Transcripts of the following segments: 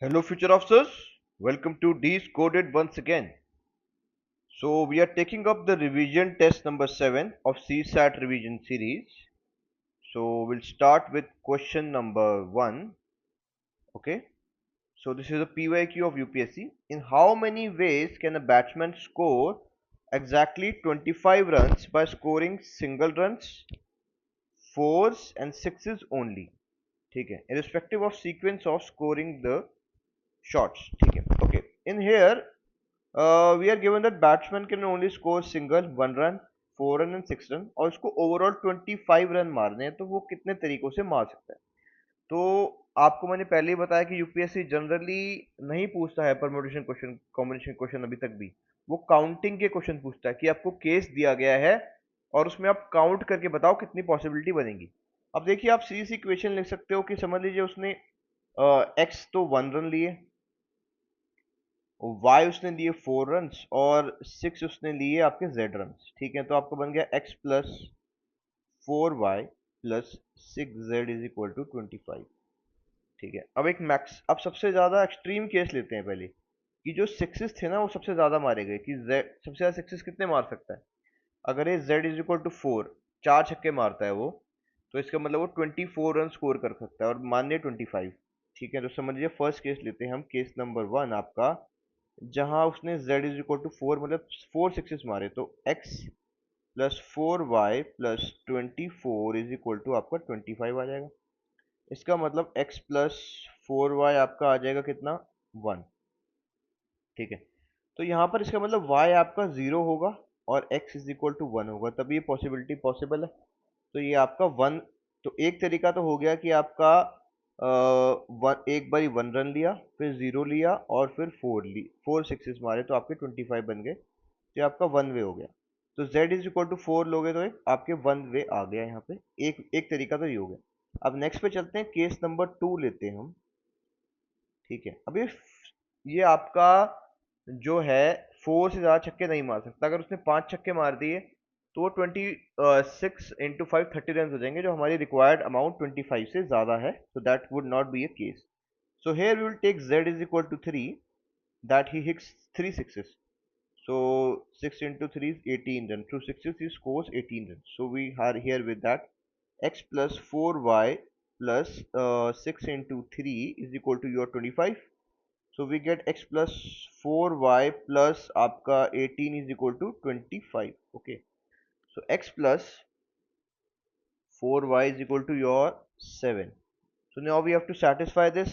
Hello, future officers. Welcome to Decoded once again. So, we are taking up the revision test number 7 of CSAT revision series. So, we'll start with question number 1. Okay. So, this is a PYQ of UPSC. In how many ways can a batsman score exactly 25 runs by scoring single runs, fours, and sixes only? ठीक है, irrespective of sequence of scoring the shots. ठीक है, okay. In here, we are given that batsman can only score single, 1 run, 4 run and 6 run, और उसको overall 25 run मारने हैं, तो वो कितने तरीकों से मार सकता है? तो आपको मैंने पहले ही बताया कि यूपीएससी जनरली नहीं पूछता है परम्यूटेशन क्वेश्चन, कॉम्बिनेशन क्वेश्चन अभी तक भी। वो काउंटिंग के क्वेश्चन पूछता है कि आपको केस दिया गया है और उसमें आप काउंट करके बताओ कितनी पॉसिबिलिटी बनेगी। अब देखिए, आप सीधी सी इक्वेशन लिख सकते हो कि समझ लीजिए उसने एक्स तो 1 रन लिए, वाई उसने लिए 4 रन्स और 6 उसने लिए आपके जेड रन्स। ठीक है, तो आपको बन गया x plus 4y plus 6z is equal to 25। ठीक है, अब एक मैक्स, अब सबसे ज्यादा एक्सट्रीम केस लेते हैं पहले कि जो सिक्सेस थे ना वो सबसे ज्यादा मारे गए, कि जेड सबसे ज्यादा सिक्सेस कितने मार सकता है। अगर ये जेड इज इक्वल टू 4, 4 छक्के मारता है वो, तो इसका मतलब वो 24 रन स्कोर कर सकता है और मान लिया 25। ठीक है, तो समझ लीजिए फर्स्ट केस लेते हैं हम, केस नंबर 1 आपका, जहां उसने z इज इक्वल टू 4 मतलब 4 सिक्सेस मारे, तो x plus 4y plus 24 is equal to आपका 25 आ जाएगा। इसका मतलब x प्लस 4y आपका आ जाएगा कितना, 1। ठीक है, तो यहाँ पर इसका मतलब y आपका 0 होगा और x इज इक्वल टू 1 होगा, तभी ये पॉसिबिलिटी पॉसिबल है। तो ये आपका 1, तो एक तरीका तो हो गया कि आपका एक बारी 1 रन लिया, फिर 0 लिया और फिर 4 सिक्सेस मारे, तो आपके 25 बन गए। तो ये आपका 1 वे हो गया। तो z इज इक्वल टू 4 लोगे तो एक आपके 1 वे आ गया यहाँ पे। एक एक तरीका तो ये हो गया। अब नेक्स्ट पे चलते हैं, केस नंबर 2 लेते हैं हम। ठीक है, अब ये आपका जो है 4 से ज़्यादा छक्के नहीं मार सकता। अगर उसने 5 छक्के मार दिए तो वो 26 × 5 30 रन हो जाएंगे, जो हमारी रिक्वायर्ड अमाउंट 25 से ज़्यादा है, so that would not be a case. So here we will take z is equal to 3, that he hits 3 sixes. So 6 into 3 is 18 run. Through sixes he scores 18 runs. So we are here with that x plus 4y plus 6 into 3 is equal to your 25. So we get x plus 4y plus आपका 18 is equal to 25. Okay, so x plus 4y is equal to your 7. So now we have to satisfy this.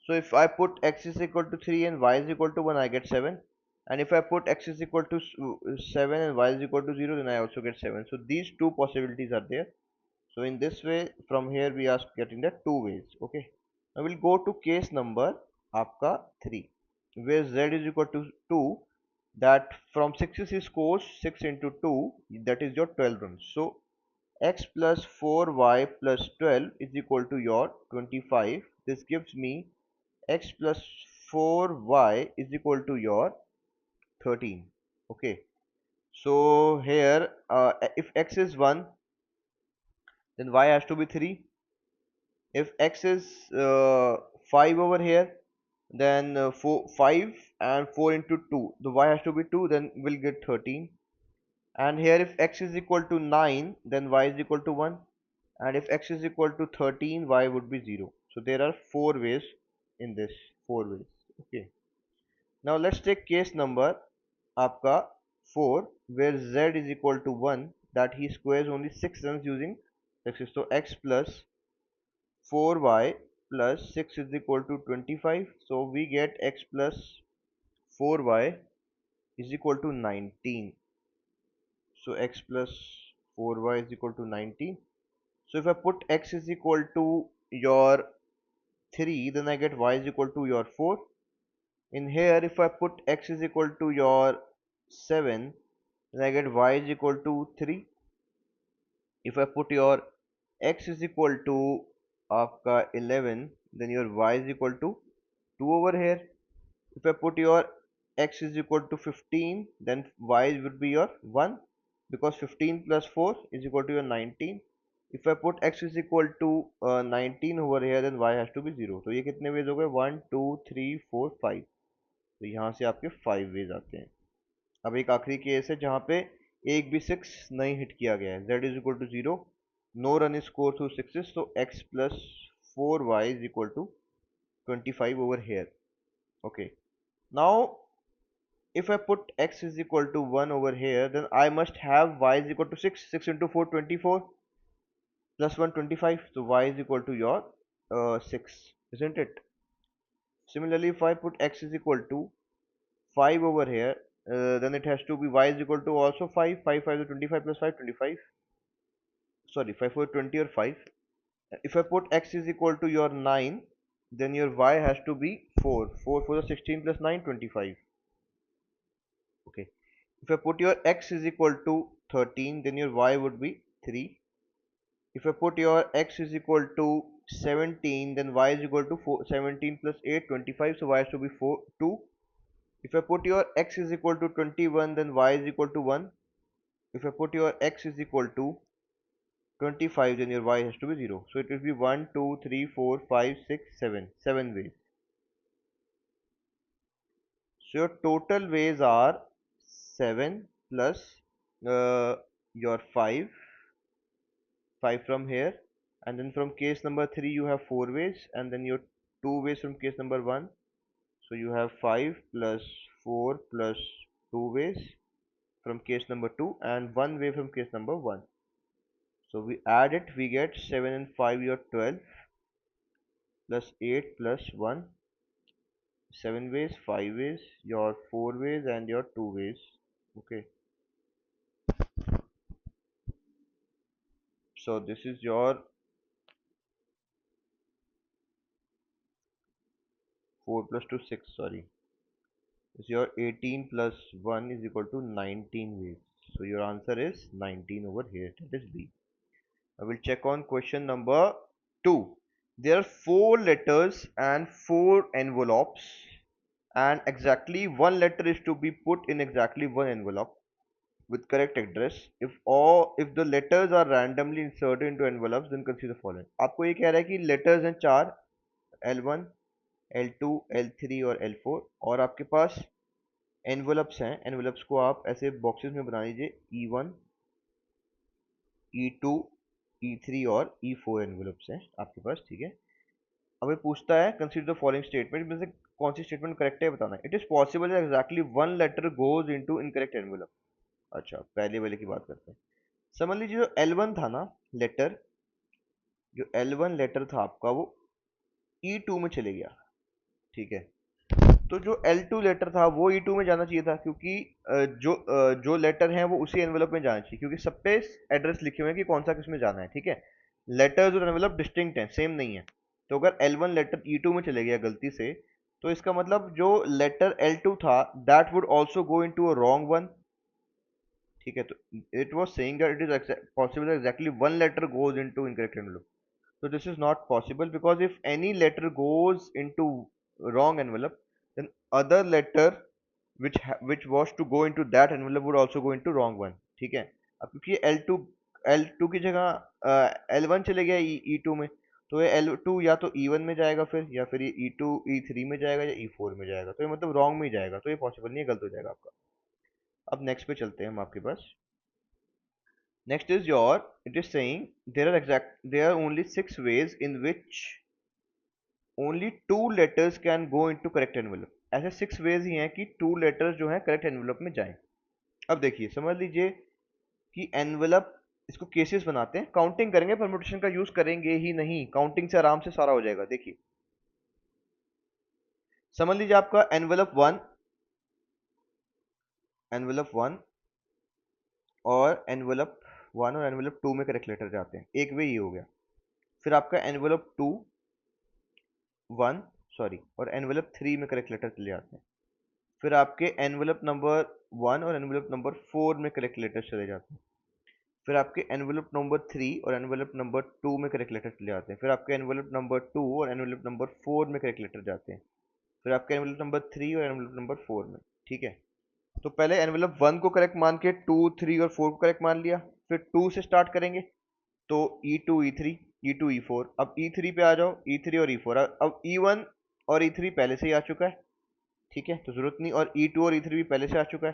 So if I put x is equal to 3 and y is equal to 1, I get 7. And if I put x is equal to 7 and y is equal to 0, then I also get 7. So these two possibilities are there. So in this way, from here we are getting the two ways. Okay, now we'll go to case number आपका 3, where z is equal to 2, that from 6 he scores 6 into 2, that is your 12 runs. So x plus 4y plus 12 is equal to your 25. This gives me x plus 4y is equal to your 13. Okay, so here if x is 1, then y has to be 3. If x is 5 over here, then 5 and 4 into 2, the y has to be 2, then we'll get 13. And here if x is equal to 9, then y is equal to 1. And if x is equal to 13, y would be 0. So there are 4 ways in this, 4 ways. Okay, now let's take case number आपका 4, where z is equal to 1, that he squares only 6 runs using success. So x plus 4y plus 6 is equal to 25. So we get x plus 4y is equal to 19. So x plus 4y is equal to 19. So if I put x is equal to your 3, then I get y is equal to your 4. In here, if I put x is equal to your 7, then I get y is equal to 3. If I put your x is equal to आपका 11, then your y is equal to 2 over here. If I put your x is equal to 15, then y would be your 1, because 15 plus 4 is equal to your 19. If I put x is equal to 19 over here then y has to be 0। तो ये कितने veg हो गए, 1 2 3 4 5। तो यहाँ से आपके 5 veg आते हैं। अब एक आखिरी केस है जहाँ पे एक भी 6 नहीं हिट किया गया है। z is equal to 0, no run is score through 6, तो x plus 4y is equal to 25 over here. Okay, now if I put x is equal to 1 over here, then I must have y is equal to 6. 6 into 4, 24, plus 1, 25. So y is equal to your 6, isn't it? Similarly, if I put x is equal to 5 over here, then it has to be y is equal to also 5. 5 5 is 25 plus 5, 25. Sorry, 5 4 20 or 5. If I put x is equal to your 9, then your y has to be 4. 4 4 is 16 plus 9, 25. Okay. If I put your x is equal to 13, then your y would be 3. If I put your x is equal to 17, then y is equal to 4, 17 plus 8, 25. So y has to be 4, 2. If I put your x is equal to 21, then y is equal to 1. If I put your x is equal to 25, then your y has to be 0. So it will be 1, 2, 3, 4, 5, 6, 7. 7 ways. So your total ways are 7 plus your 5 from here, and then from case number 3 you have 4 ways, and then your 2 ways from case number 1. So you have 5 plus 4 plus 2 ways from case number 2, and 1 way from case number 1. So we add it, we get 7 and 5, your 12, plus 8 plus 1, 7 ways, 5 ways, your 4 ways, and your 2 ways. Okay, so this is your 4 plus 2 6, sorry, is your 18 plus 1 is equal to 19 ways. So your answer is 19 over here, that is B. I will check on question number 2. There are 4 letters and 4 envelopes, and exactly one letter is to be put in exactly one envelope with correct address. If the letters are randomly inserted into envelopes, then consider the following. आपको ये कह रहा है कि letters हैं 4, L1, L2, L3 और L4, और आपके पास एनवलप्स हैं। एनवलप्स को आप ऐसे बॉक्सेस में बना लीजिए, E1, E2, E3 और E4 एनवलप्स हैं आपके पास, ठीक है। अब ये पूछता है कंसीडर द फॉलोइंग स्टेटमेंट में से कौन सी स्टेटमेंट करेक्ट है बताना। It is possible that exactly one letter goes into incorrect envelope. अच्छा, पहले वाले की बात करते हैं। समझ लीजिए जो L1 था ना लेटर, जो L1 लेटर था आपका वो E2 में चले गया, ठीक है। तो जो L2 लेटर था वो E2 में जाना चाहिए था, क्योंकि जो लेटर हैं वो उसी एनवेलप में जाना चाहिए, क्योंकि सब पे एड्रेस लिखे हुए हैं कि कौन सा किस में जाना है, ठीक है। लेटर्स और एनवेलप डिस्टिंक्ट हैं, सेम नहीं है। तो अगर L1 लेटर E2 में चले गया गलती से, तो इसका मतलब जो लेटर L2 था that would also go into a wrong one, ठीक है। तो it was saying that it is possible exactly one letter goes into incorrect envelope. So this is not possible, because if any letter goes into wrong envelope, then other letter which was to go into that envelope would also go into wrong one, ठीक है। अब क्योंकि L2 की जगह L1 चले गया E2 में, तो ये L2 या तो E1 में जाएगा फिर, या फिर ये E2 E3 में जाएगा या E4 में जाएगा, तो ये मतलब रॉन्ग में ही जाएगा, तो ये पॉसिबल नहीं है, गलत हो जाएगा आपका। अब नेक्स्ट पे चलते हैं हम आपके पास। Next is your, it is saying there are only 6 ways in which only 2 letters can go into correct envelope. ऐसे 6 ways ही हैं कि 2 letters जो हैं correct envelope में जाएं। अब देखिए, समझ लीजिए कि envelope, इसको केसेस बनाते हैं, काउंटिंग करेंगे, परम्यूटेशन का यूज करेंगे ही नहीं, काउंटिंग से आराम से सारा हो जाएगा। देखिए समझ लीजिए आपका एनवेलप वन और एनवेलप 1 और एनवेलप 2 में करेक्ट लेटर जाते हैं, एक वे ये हो गया। फिर आपका एनवेलप 2 1 सॉरी और एनवेलप 3 में करेक्ट लेटर चले जाते हैं। फिर आपके एनवेलप नंबर 1 और एनवेलप नंबर 4 में करेक्ट लेटर चले जाते हैं। फिर आपके एनवेलप नंबर 3 और एनवेलप नंबर 2 में करेक्ट लेटर चले जाते हैं। फिर आपके एनवेलप नंबर 2 और एनवेलप नंबर 4 में करेक्ट लेटर जाते हैं। फिर आपके एनवेलप नंबर 3 और एनवेलप नंबर 4 में, ठीक है। तो पहले एनवेलप 1 को करेक्ट मान के 2 3 और 4 को करेक्ट मान लिया, फिर 2 से स्टार्ट करेंगे, तो E2 E3 E2 E4, अब E3 पे आ जाओ, E3 और E4, अब E1 और E3 पहले से ही आ चुका है, ठीक है, तो जरूरत नहीं, और E2 और E3 भी पहले से आ चुका है,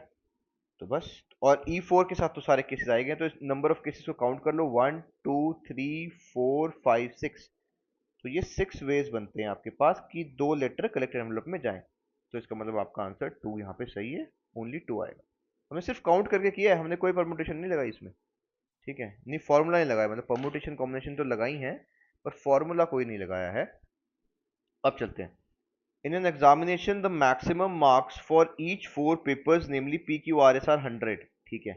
तो बस, और E4 के साथ तो सारे केसेस आएंगे, तो इस नंबर ऑफ केसेस को काउंट कर लो, 1 2 3 4 5 6, तो ये 6 वेज बनते हैं आपके पास कि 2 लेटर कलेक्टेड एनवेलप में जाएं, तो इसका मतलब आपका आंसर 2 यहाँ पे सही है, ओनली 2 आएगा। हमने सिर्फ काउंट करके किया है, हमने कोई परमुटेशन नहीं लगाई इसमें, ठीक है, नहीं फॉर्मूला नहीं लगाया, मतलब परमुटेशन कॉम्बिनेशन तो लगाई है पर फॉर्मूला कोई नहीं लगाया है। अब चलते हैं, in an examination the maximum marks for each 4 papers namely PQRS are 100, ठीक है,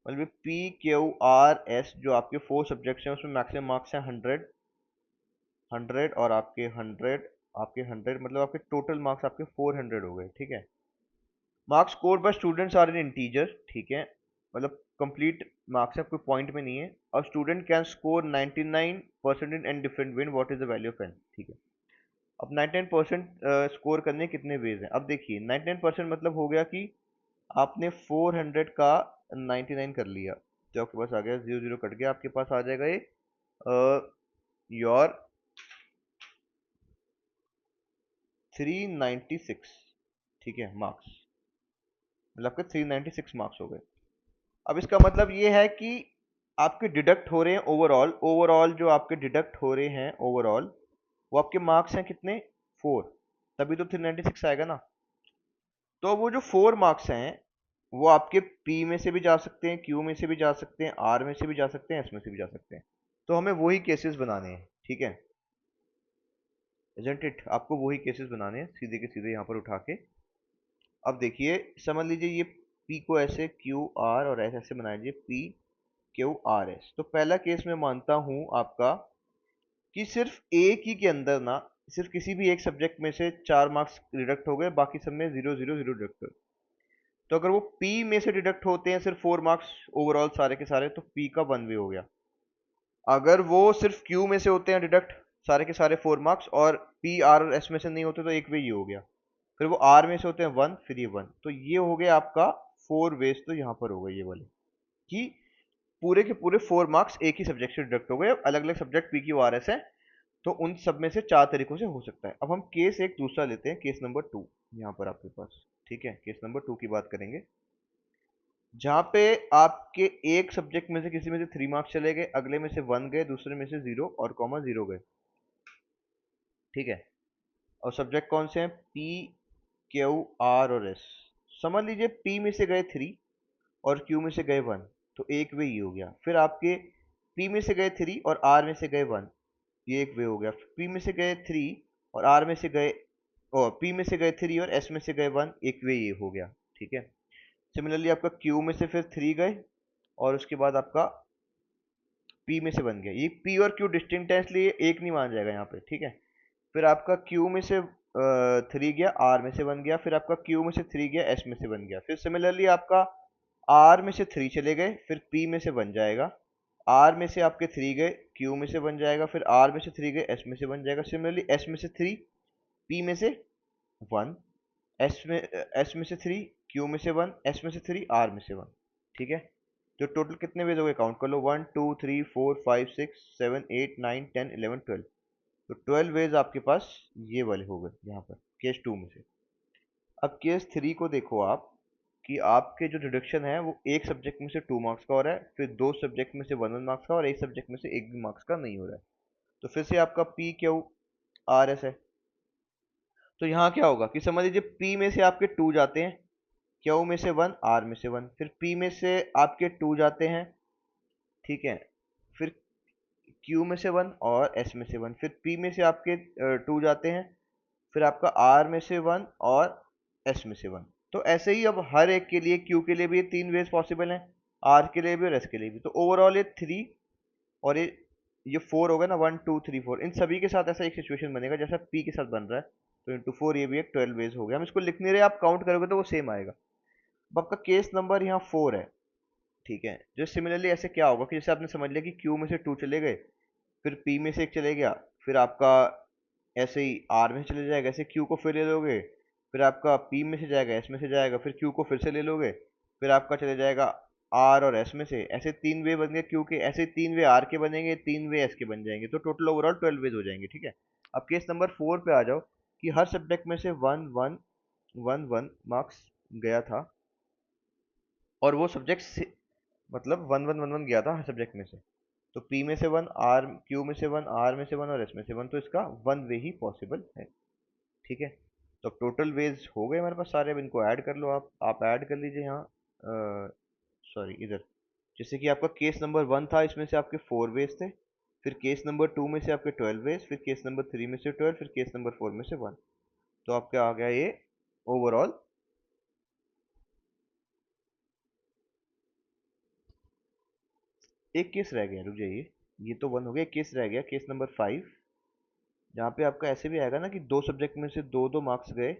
मतलब PQRS जो आपके 4 सब्जेक्ट्स हैं उसमें मैक्सिमम मार्क्स हैं 100, 100 और आपके 100, आपके 100 मतलब आपके टोटल मार्क्स आपके 400 हो गए, ठीक है। Marks score by students are in integer, ठीक है, मतलब कंप्लीट मार्क्स है, कोई पॉइंट में नहीं है, और student can score 99% in n different way, what is the value of n, ठीक है। अब 99% स्कोर करने कितने वेज हैं, अब देखिए 99% मतलब हो गया कि आपने 400 का 99 कर लिया, तो आपके पास आ गया 0 0 कट गया, आपके पास आ जाएगा ये योर 396, ठीक है, मार्क्स, मतलब आपके 396 मार्क्स हो गए। अब इसका मतलब ये है कि आपके डिडक्ट हो रहे हैं ओवरऑल, ओवरऑल जो आपके डिडक्ट हो रहे हैं ओवरऑल, वो आपके मार्क्स हैं कितने, 4, तभी तो 396 आएगा ना। तो वो जो 4 मार्क्स हैं वो आपके P में से भी जा सकते हैं, Q में से भी जा सकते हैं, R में से भी जा सकते हैं, S में से भी जा सकते हैं, तो हमें वही केसेस बनाने हैं, ठीक है, इजंट इट, आपको वही केसेस बनाने हैं सीधे के सीधे यहाँ पर उठा के। अब देखिए समझ लीजिए ये P को ऐसे QR और S ऐसे बना लीजिए, PQRS, तो पहला केस मैं मानता हूं आपका कि सिर्फ एक ही के अंदर ना, सिर्फ किसी भी एक सब्जेक्ट में से 4 मार्क्स डिडक्ट हो गए, बाकी सब में 0 0 0 डिडक्ट हुए, तो अगर वो P में से डिडक्ट होते हैं सिर्फ 4 मार्क्स ओवरऑल सारे के सारे, तो P का 1 वे हो गया। अगर वो सिर्फ Q में से होते हैं डिडक्ट सारे के सारे 4 मार्क्स, और P R और S में से नहीं होते, तो एक वे ये हो गया। फिर वो R में से होते हैं 1, फिर ये 1, तो ये हो गया आपका 4 वेज, तो यहाँ पर हो गए ये वाले कि पूरे के पूरे 4 मार्क्स एक ही सब्जेक्ट से डिडक्ट हो गए, अलग अलग सब्जेक्ट PQRS है, तो उन सब में से 4 तरीकों से हो सकता है। अब हम केस एक दूसरा लेते हैं, केस नंबर 2 यहाँ पर आपके पास, ठीक है, केस नंबर 2 की बात करेंगे, जहाँ पे आपके एक सब्जेक्ट में से किसी में से 3 मार्क्स चले गए, अगले में से 1 गए, दूसरे में से 0 और कॉमा 0 गए, ठीक है, और सब्जेक्ट कौन से हैं, P Q R और S। समझ लीजिए P में से गए 3 और Q में से गए 1, तो एक वे ये हो गया। फिर आपके P में से गए 3 और R में से गए 1, ये एक वे हो गया। P में से गए 3 और R में से गए, और P में से गए 3 और S में से गए 1, एक वे ये हो गया, ठीक है। सिमिलरली आपका Q में से फिर 3 गए, और उसके बाद आपका P में से बन गया, ये P और Q डिस्टिंक्ट है इसलिए एक नहीं मान जाएगा यहाँ पे, ठीक है। फिर आपका Q में से 3 गया, R में से बन गया, फिर आपका Q में से 3 गया, S में से बन गया, फिर सिमिलरली आपका R में से 3 चले गए, फिर P में से बन जाएगा, R में से आपके 3 गए, Q में से बन जाएगा, फिर R में से 3 गए, S में से बन जाएगा, सिमिलरली S में से 3, P में से 1, S में से 3, Q में से 1, S में से 3, R में से 1, ठीक है। तो टोटल कितने वेज हो गए, काउंट कर लो, 1 2 3 4 5 6 7 8 9 10 11 12, तो 12 वेज आपके पास ये वाले हो गए यहाँ पर केस 2 में से। अब केस 3 को देखो आप, कि आपके जो डिडक्शन है वो एक सब्जेक्ट में से 2 मार्क्स का हो रहा है, फिर 2 सब्जेक्ट में से 1 1 मार्क्स का, और एक सब्जेक्ट में से 1 भी मार्क्स का नहीं हो रहा है, तो फिर से आपका PQRS है। तो यहाँ क्या होगा कि समझ लीजिए P में से आपके 2 जाते हैं, Q में से 1, R में से 1, फिर P में से आपके 2 जाते हैं, ठीक है, फिर Q में से 1 और S में से 1, फिर P में से आपके 2 जाते हैं, फिर आपका R में से 1 और S में से 1, तो ऐसे ही अब हर एक के लिए, Q के लिए भी ये 3 वेज पॉसिबल हैं, R के लिए भी और S के लिए भी, तो ओवरऑल ये 3 और ये 4 होगा ना, 1 2 3 4, इन सभी के साथ ऐसा एक सिचुएशन बनेगा जैसा P के साथ बन रहा है, तो इंटू 4 ये भी एक 12 वेज हो गया। हम इसको लिख नहीं रहे, आप काउंट करोगे तो वो सेम आएगा। अब आपका केस नंबर यहाँ 4 है, ठीक है, जो सिमिलरली ऐसे क्या होगा कि जैसे आपने समझ लिया कि Q में से 2 चले गए, फिर P में से 1 चले गया, फिर आपका ऐसे ही R में से चले जाएगा, ऐसे Q को फिर ले लोगे, फिर आपका P में से जाएगा, S में से जाएगा, फिर Q को फिर से ले लोगे, फिर आपका चले जाएगा आर और एस में से, ऐसे 3 वे बन गए क्यू के, ऐसे 3 वे आर के बनेंगे, 3 वे एस के बन जाएंगे, तो टोटल ओवरऑल 12 वेज हो जाएंगे। ठीक है, अब केस नंबर 4 पे आ जाओ कि हर सब्जेक्ट में से 1 1 1 1 मार्क्स गया था, और वो सब्जेक्ट मतलब 1 1 1 1 गया था हर सब्जेक्ट में से, तो पी में से 1, आर क्यू में से 1, आर में से 1 और एस में से 1, तो इसका 1 वे ही पॉसिबल है। ठीक है, तो टोटल वेज हो गए हमारे पास सारे। अब इनको ऐड कर लो, आप ऐड कर लीजिए यहाँ, सॉरी इधर। जैसे कि आपका केस नंबर 1 था, इसमें से आपके 4 वेज थे, फिर केस नंबर 2 में से आपके 12 वेज, फिर केस नंबर 3 में से 12, फिर केस नंबर 4 में से 1, तो आपका आ गया ये ओवरऑल। एक केस रह गया, रुक जाइए, ये तो 1 हो गया, एक केस रह गया, केस नंबर 5, जहाँ पे आपका ऐसे भी आएगा ना कि 2 सब्जेक्ट में से 2 2 मार्क्स गए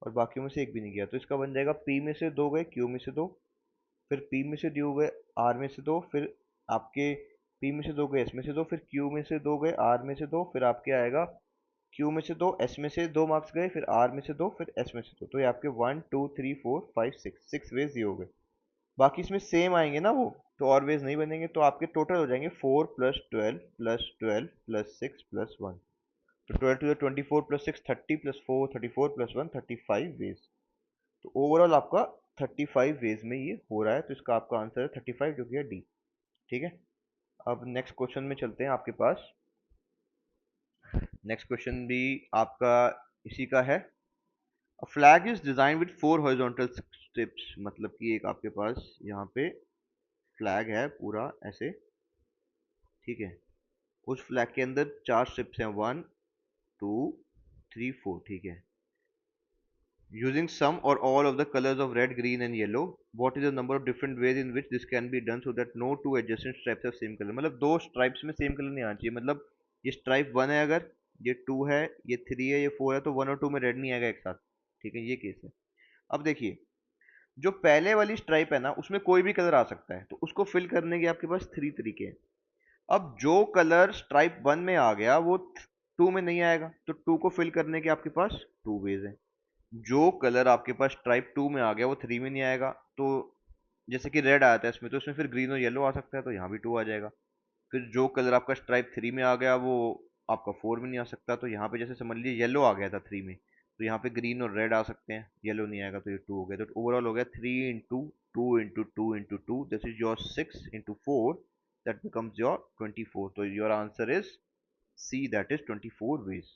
और बाकियों में से एक भी नहीं गया, तो इसका बन जाएगा पी में से 2 गए, क्यू में से 2, फिर पी में से 2 गए, आर में से 2, फिर आपके पी में से 2 गए, एस में से 2, फिर क्यू में से 2 गए, आर में से 2, फिर आपके आएगा क्यू में से 2, एस में से 2 मार्क्स गए, फिर आर में से 2, फिर एस में से 2, तो ये आपके 1 2 3 4 5 6 वेज ये हो गए। बाकी इसमें सेम आएंगे ना वो, तो और वेज नहीं बनेंगे, तो आपके टोटल हो जाएंगे 4 प्लस 12 प्लस 12 प्लस 6 प्लस 1, तो 12 to 24 plus 6 30 plus 4 34 plus 1 35 ways, तो ओवरऑल आपका 35 वेज में ये हो रहा है, तो इसका आपका आंसर है 35 जो कि है डी। ठीक है, अब नेक्स्ट क्वेश्चन में चलते हैं आपके पास। नेक्स्ट क्वेश्चन भी आपका इसी का है। A flag is design with 4 horizontal strips, मतलब कि एक आपके पास यहाँ पे फ्लैग है पूरा ऐसे। ठीक है, उस फ्लैग के अंदर 4 स्ट्रिप्स हैं, 1 2 3 4। ठीक है, using some or all of the colors of red, green and yellow, what is the number of different ways in which this can be done so that no two adjacent stripes have same color? मतलब दो stripes में same colour नहीं आना चाहिए, मतलब ये stripe 1 है, अगर ये 2 है, ये 3 है, ये 4 है, तो 1 और 2 में रेड नहीं आएगा एक साथ। ठीक है, ये केस है। अब देखिए, जो पहले वाली स्ट्राइप है ना, उसमें कोई भी कलर आ सकता है, तो उसको फिल करने के आपके पास 3 तरीके हैं। अब जो कलर स्ट्राइप 1 में आ गया वो 2 में नहीं आएगा, तो 2 को फिल करने के आपके पास 2 वेज हैं। जो कलर आपके पास स्ट्राइप 2 में आ गया वो 3 में नहीं आएगा, तो जैसे कि रेड आया था इसमें, तो इसमें फिर ग्रीन और येलो आ सकता है, तो यहाँ भी 2 आ जाएगा। फिर जो कलर आपका स्ट्राइप 3 में आ गया वो आपका 4 में नहीं आ सकता, तो यहाँ पे जैसे समझ लीजिए येलो आ गया था 3 में, तो यहाँ पे ग्रीन और रेड आ सकते हैं, येलो नहीं आएगा, तो ये 2 हो गया, तो ओवरऑल हो गया 3 into 2 into 2 into 2, this is your 6 into 4, that becomes your 24, तो your answer is C, that is 24 ways.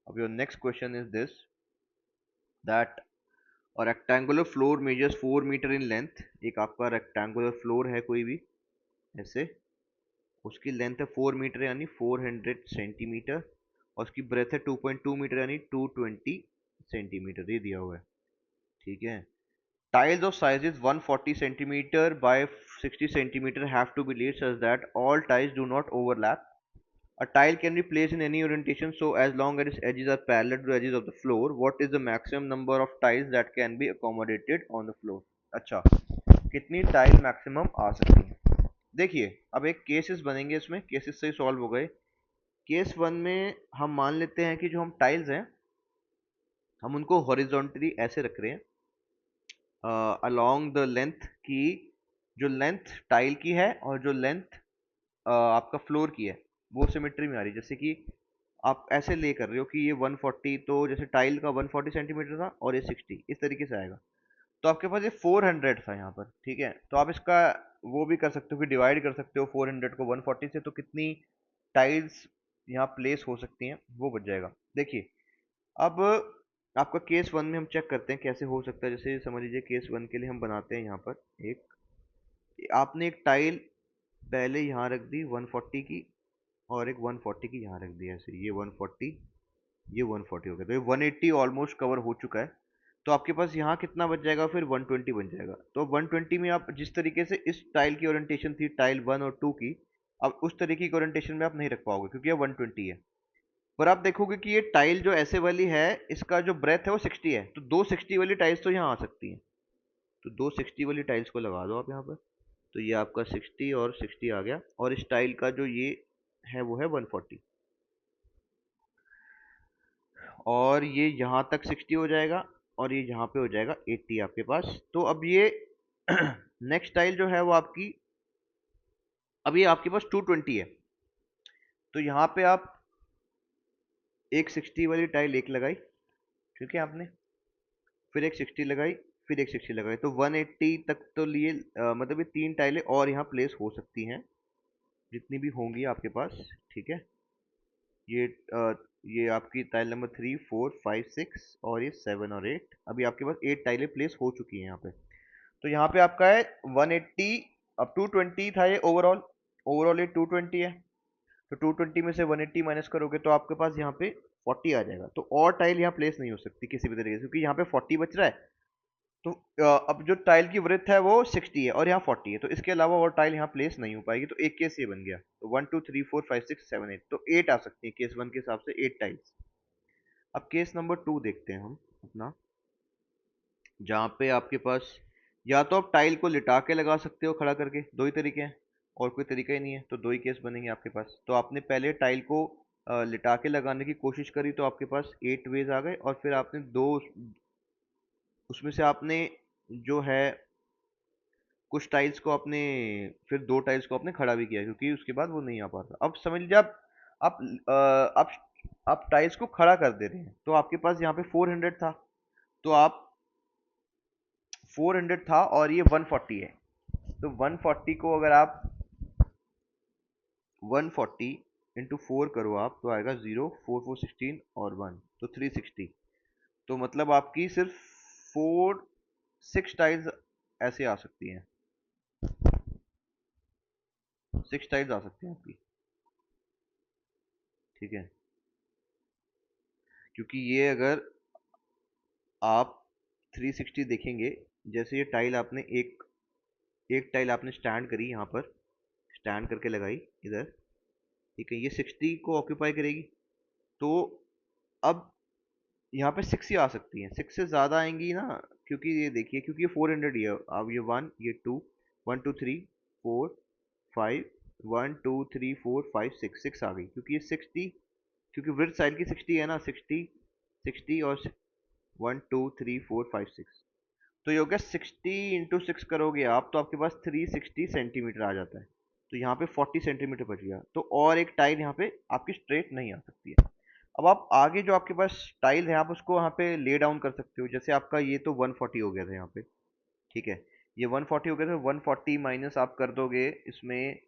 अब your next question is this, that और rectangular floor measures 4 metre in length. एक आपका रेक्टेंगुलर फ्लोर है कोई भी ऐसे, उसकी लेंथ है 4 मीटर यानी 400 सेंटीमीटर, और उसकी ब्रेथ है 2.2 मीटर यानी 220 सेंटीमीटर, ये दिया हुआ है। ठीक है, tiles of sizes 140 centimeter by 60 centimeter have to be laid such that all tiles do not overlap. A tile can be placed in any orientation so as long as its edges are parallel to the edges of the floor. What is the maximum number of tiles that can be accommodated on the floor? अच्छा, कितनी tile maximum आ सकती हैं? देखिए, अब एक cases बनेंगे, इसमें cases से सॉल्व हो गए। केस 1 में हम मान लेते हैं कि जो हम टाइल्स हैं हम उनको हॉरिजॉन्टली ऐसे रख रहे हैं अलोंग द लेंथ की, जो लेंथ टाइल की है और जो लेंथ आपका फ्लोर की है वो सिमेट्री में आ रही है। जैसे कि आप ऐसे ले कर रहे हो कि ये 140, तो जैसे टाइल का 140 सेंटीमीटर था और ये 60, इस तरीके से आएगा, तो आपके पास ये 400 था यहाँ पर। ठीक है, तो आप इसका वो भी कर सकते हो कि डिवाइड कर सकते हो 400 को 140 से, तो कितनी टाइल्स यहाँ प्लेस हो सकती हैं वो बच जाएगा। देखिए, अब आपका केस 1 में हम चेक करते हैं कैसे हो सकता है। जैसे समझ लीजिए केस 1 के लिए हम बनाते हैं यहाँ पर एक, आपने एक टाइल पहले यहाँ रख दी 140 की, और एक 140 की यहाँ रख दी, ऐसे ये 140, ये 140 हो गया, तो ये 180 ऑलमोस्ट कवर हो चुका है। तो आपके पास यहाँ कितना बच जाएगा, फिर 120 बन जाएगा। तो 120 में आप जिस तरीके से इस टाइल की ओरिएंटेशन थी टाइल 1 और 2 की, अब उस तरीके की ओरिएंटेशन में आप नहीं रख पाओगे क्योंकि ये 120 है। पर आप देखोगे कि ये टाइल जो ऐसे वाली है इसका जो ब्रेथ है वो 60 है, तो दो 60 वाली टाइल्स तो यहाँ आ सकती हैं, तो दो 60 वाली टाइल्स को लगा दो आप यहाँ पर, तो ये आपका 60 और 60 आ गया, और इस टाइल का जो ये है वो है 140, और ये यहाँ तक 60 हो जाएगा, और ये यहाँ पे हो जाएगा 80 आपके पास। तो अब ये नेक्स्ट टाइल जो है वो आपकी, अभी आपके पास 220 है, तो यहाँ पे आप एक 60 वाली टाइल एक लगाई, ठीक है आपने, फिर एक 60 लगाई, फिर एक 60 लगाई, तो 180 तक तो लिए, मतलब ये तीन टाइलें और यहाँ प्लेस हो सकती हैं जितनी भी होंगी आपके पास, ठीक है। ये ये आपकी टाइल नंबर 3 4 5 6 और ये 7 और 8, अभी आपके पास 8 टाइलें प्लेस हो चुकी हैं यहाँ पे। तो यहाँ पे आपका है 180, अब 220 था ये ओवरऑल, ओवरऑल ये 220 है, तो 220 में से 180 माइनस करोगे तो आपके पास यहाँ पे 40 आ जाएगा। तो और टाइल यहाँ प्लेस नहीं हो सकती किसी भी तरीके से, क्योंकि यहाँ पे 40 बच रहा है। तो अब जो टाइल की विड्थ है वो 60 है और यहाँ 40 है, तो इसके अलावा और टाइल यहाँ प्लेस नहीं हो पाएगी। तो एक केस ये बन गया, तो 1 2 3 4 5 6 7 8, तो 8 आ सकती है केस वन के हिसाब से, 8 टाइल्स। अब केस नंबर 2 देखते हैं हम अपना, जहाँ पे आपके पास या तो आप टाइल को लिटा के लगा सकते हो खड़ा करके, दो ही तरीके हैं, और कोई तरीका ही नहीं है, तो दो ही केस बनेंगे आपके पास। तो आपने पहले टाइल को लिटा के लगाने की कोशिश करी तो आपके पास 8 वेज आ गए, और फिर आपने दो उसमें से आपने जो है कुछ टाइल्स को आपने, फिर दो टाइल्स को आपने खड़ा भी किया, क्योंकि उसके बाद वो नहीं आ पाता। अब समझ लीजिए आप आप टाइल्स को खड़ा कर दे रहे हैं, तो आपके पास यहाँ पे 400 था, तो आप 400 था और ये 140 है, तो 140 को अगर आप 140 इंटू 4 करो आप, तो आएगा 0 4 4 16 और 1, तो 360। तो मतलब आपकी सिर्फ 6 टाइल्स ऐसे आ सकती हैं, 6 टाइल्स आ सकती हैं आपकी, ठीक है। क्योंकि ये अगर आप 360 देखेंगे, जैसे ये टाइल आपने एक एक टाइल आपने स्टैंड करी यहाँ पर, स्टैंड करके लगाई इधर, ठीक है, ये 60 को ऑक्यूपाई करेगी, तो अब यहाँ पे 6 ही आ सकती हैं, 6 से ज़्यादा आएंगी ना, क्योंकि ये देखिए, क्योंकि ये 400 ही है, अब ये 1 ये 2 1 2 3 4 5 1 2 3 4 5 6 6 आ गई, क्योंकि ये 60, क्योंकि विड्थ साइड की 60 है ना, 60 60 और 1 2 3 4 5 6, तो ये हो गया 60 इंटू 6 करोगे आप, तो आपके पास 360 सेंटीमीटर आ जाता है। तो यहाँ पे 40 सेंटीमीटर बच गया, तो और एक टाइल यहाँ पे आपकी स्ट्रेट नहीं आ सकती है। अब आप आगे जो आपके पास टाइल है, आप उसको यहाँ पे ले डाउन कर सकते हो। जैसे आपका ये तो 140 हो गया था यहाँ पे, ठीक है, ये 140 हो गया था, 140 माइनस आप कर दोगे इसमें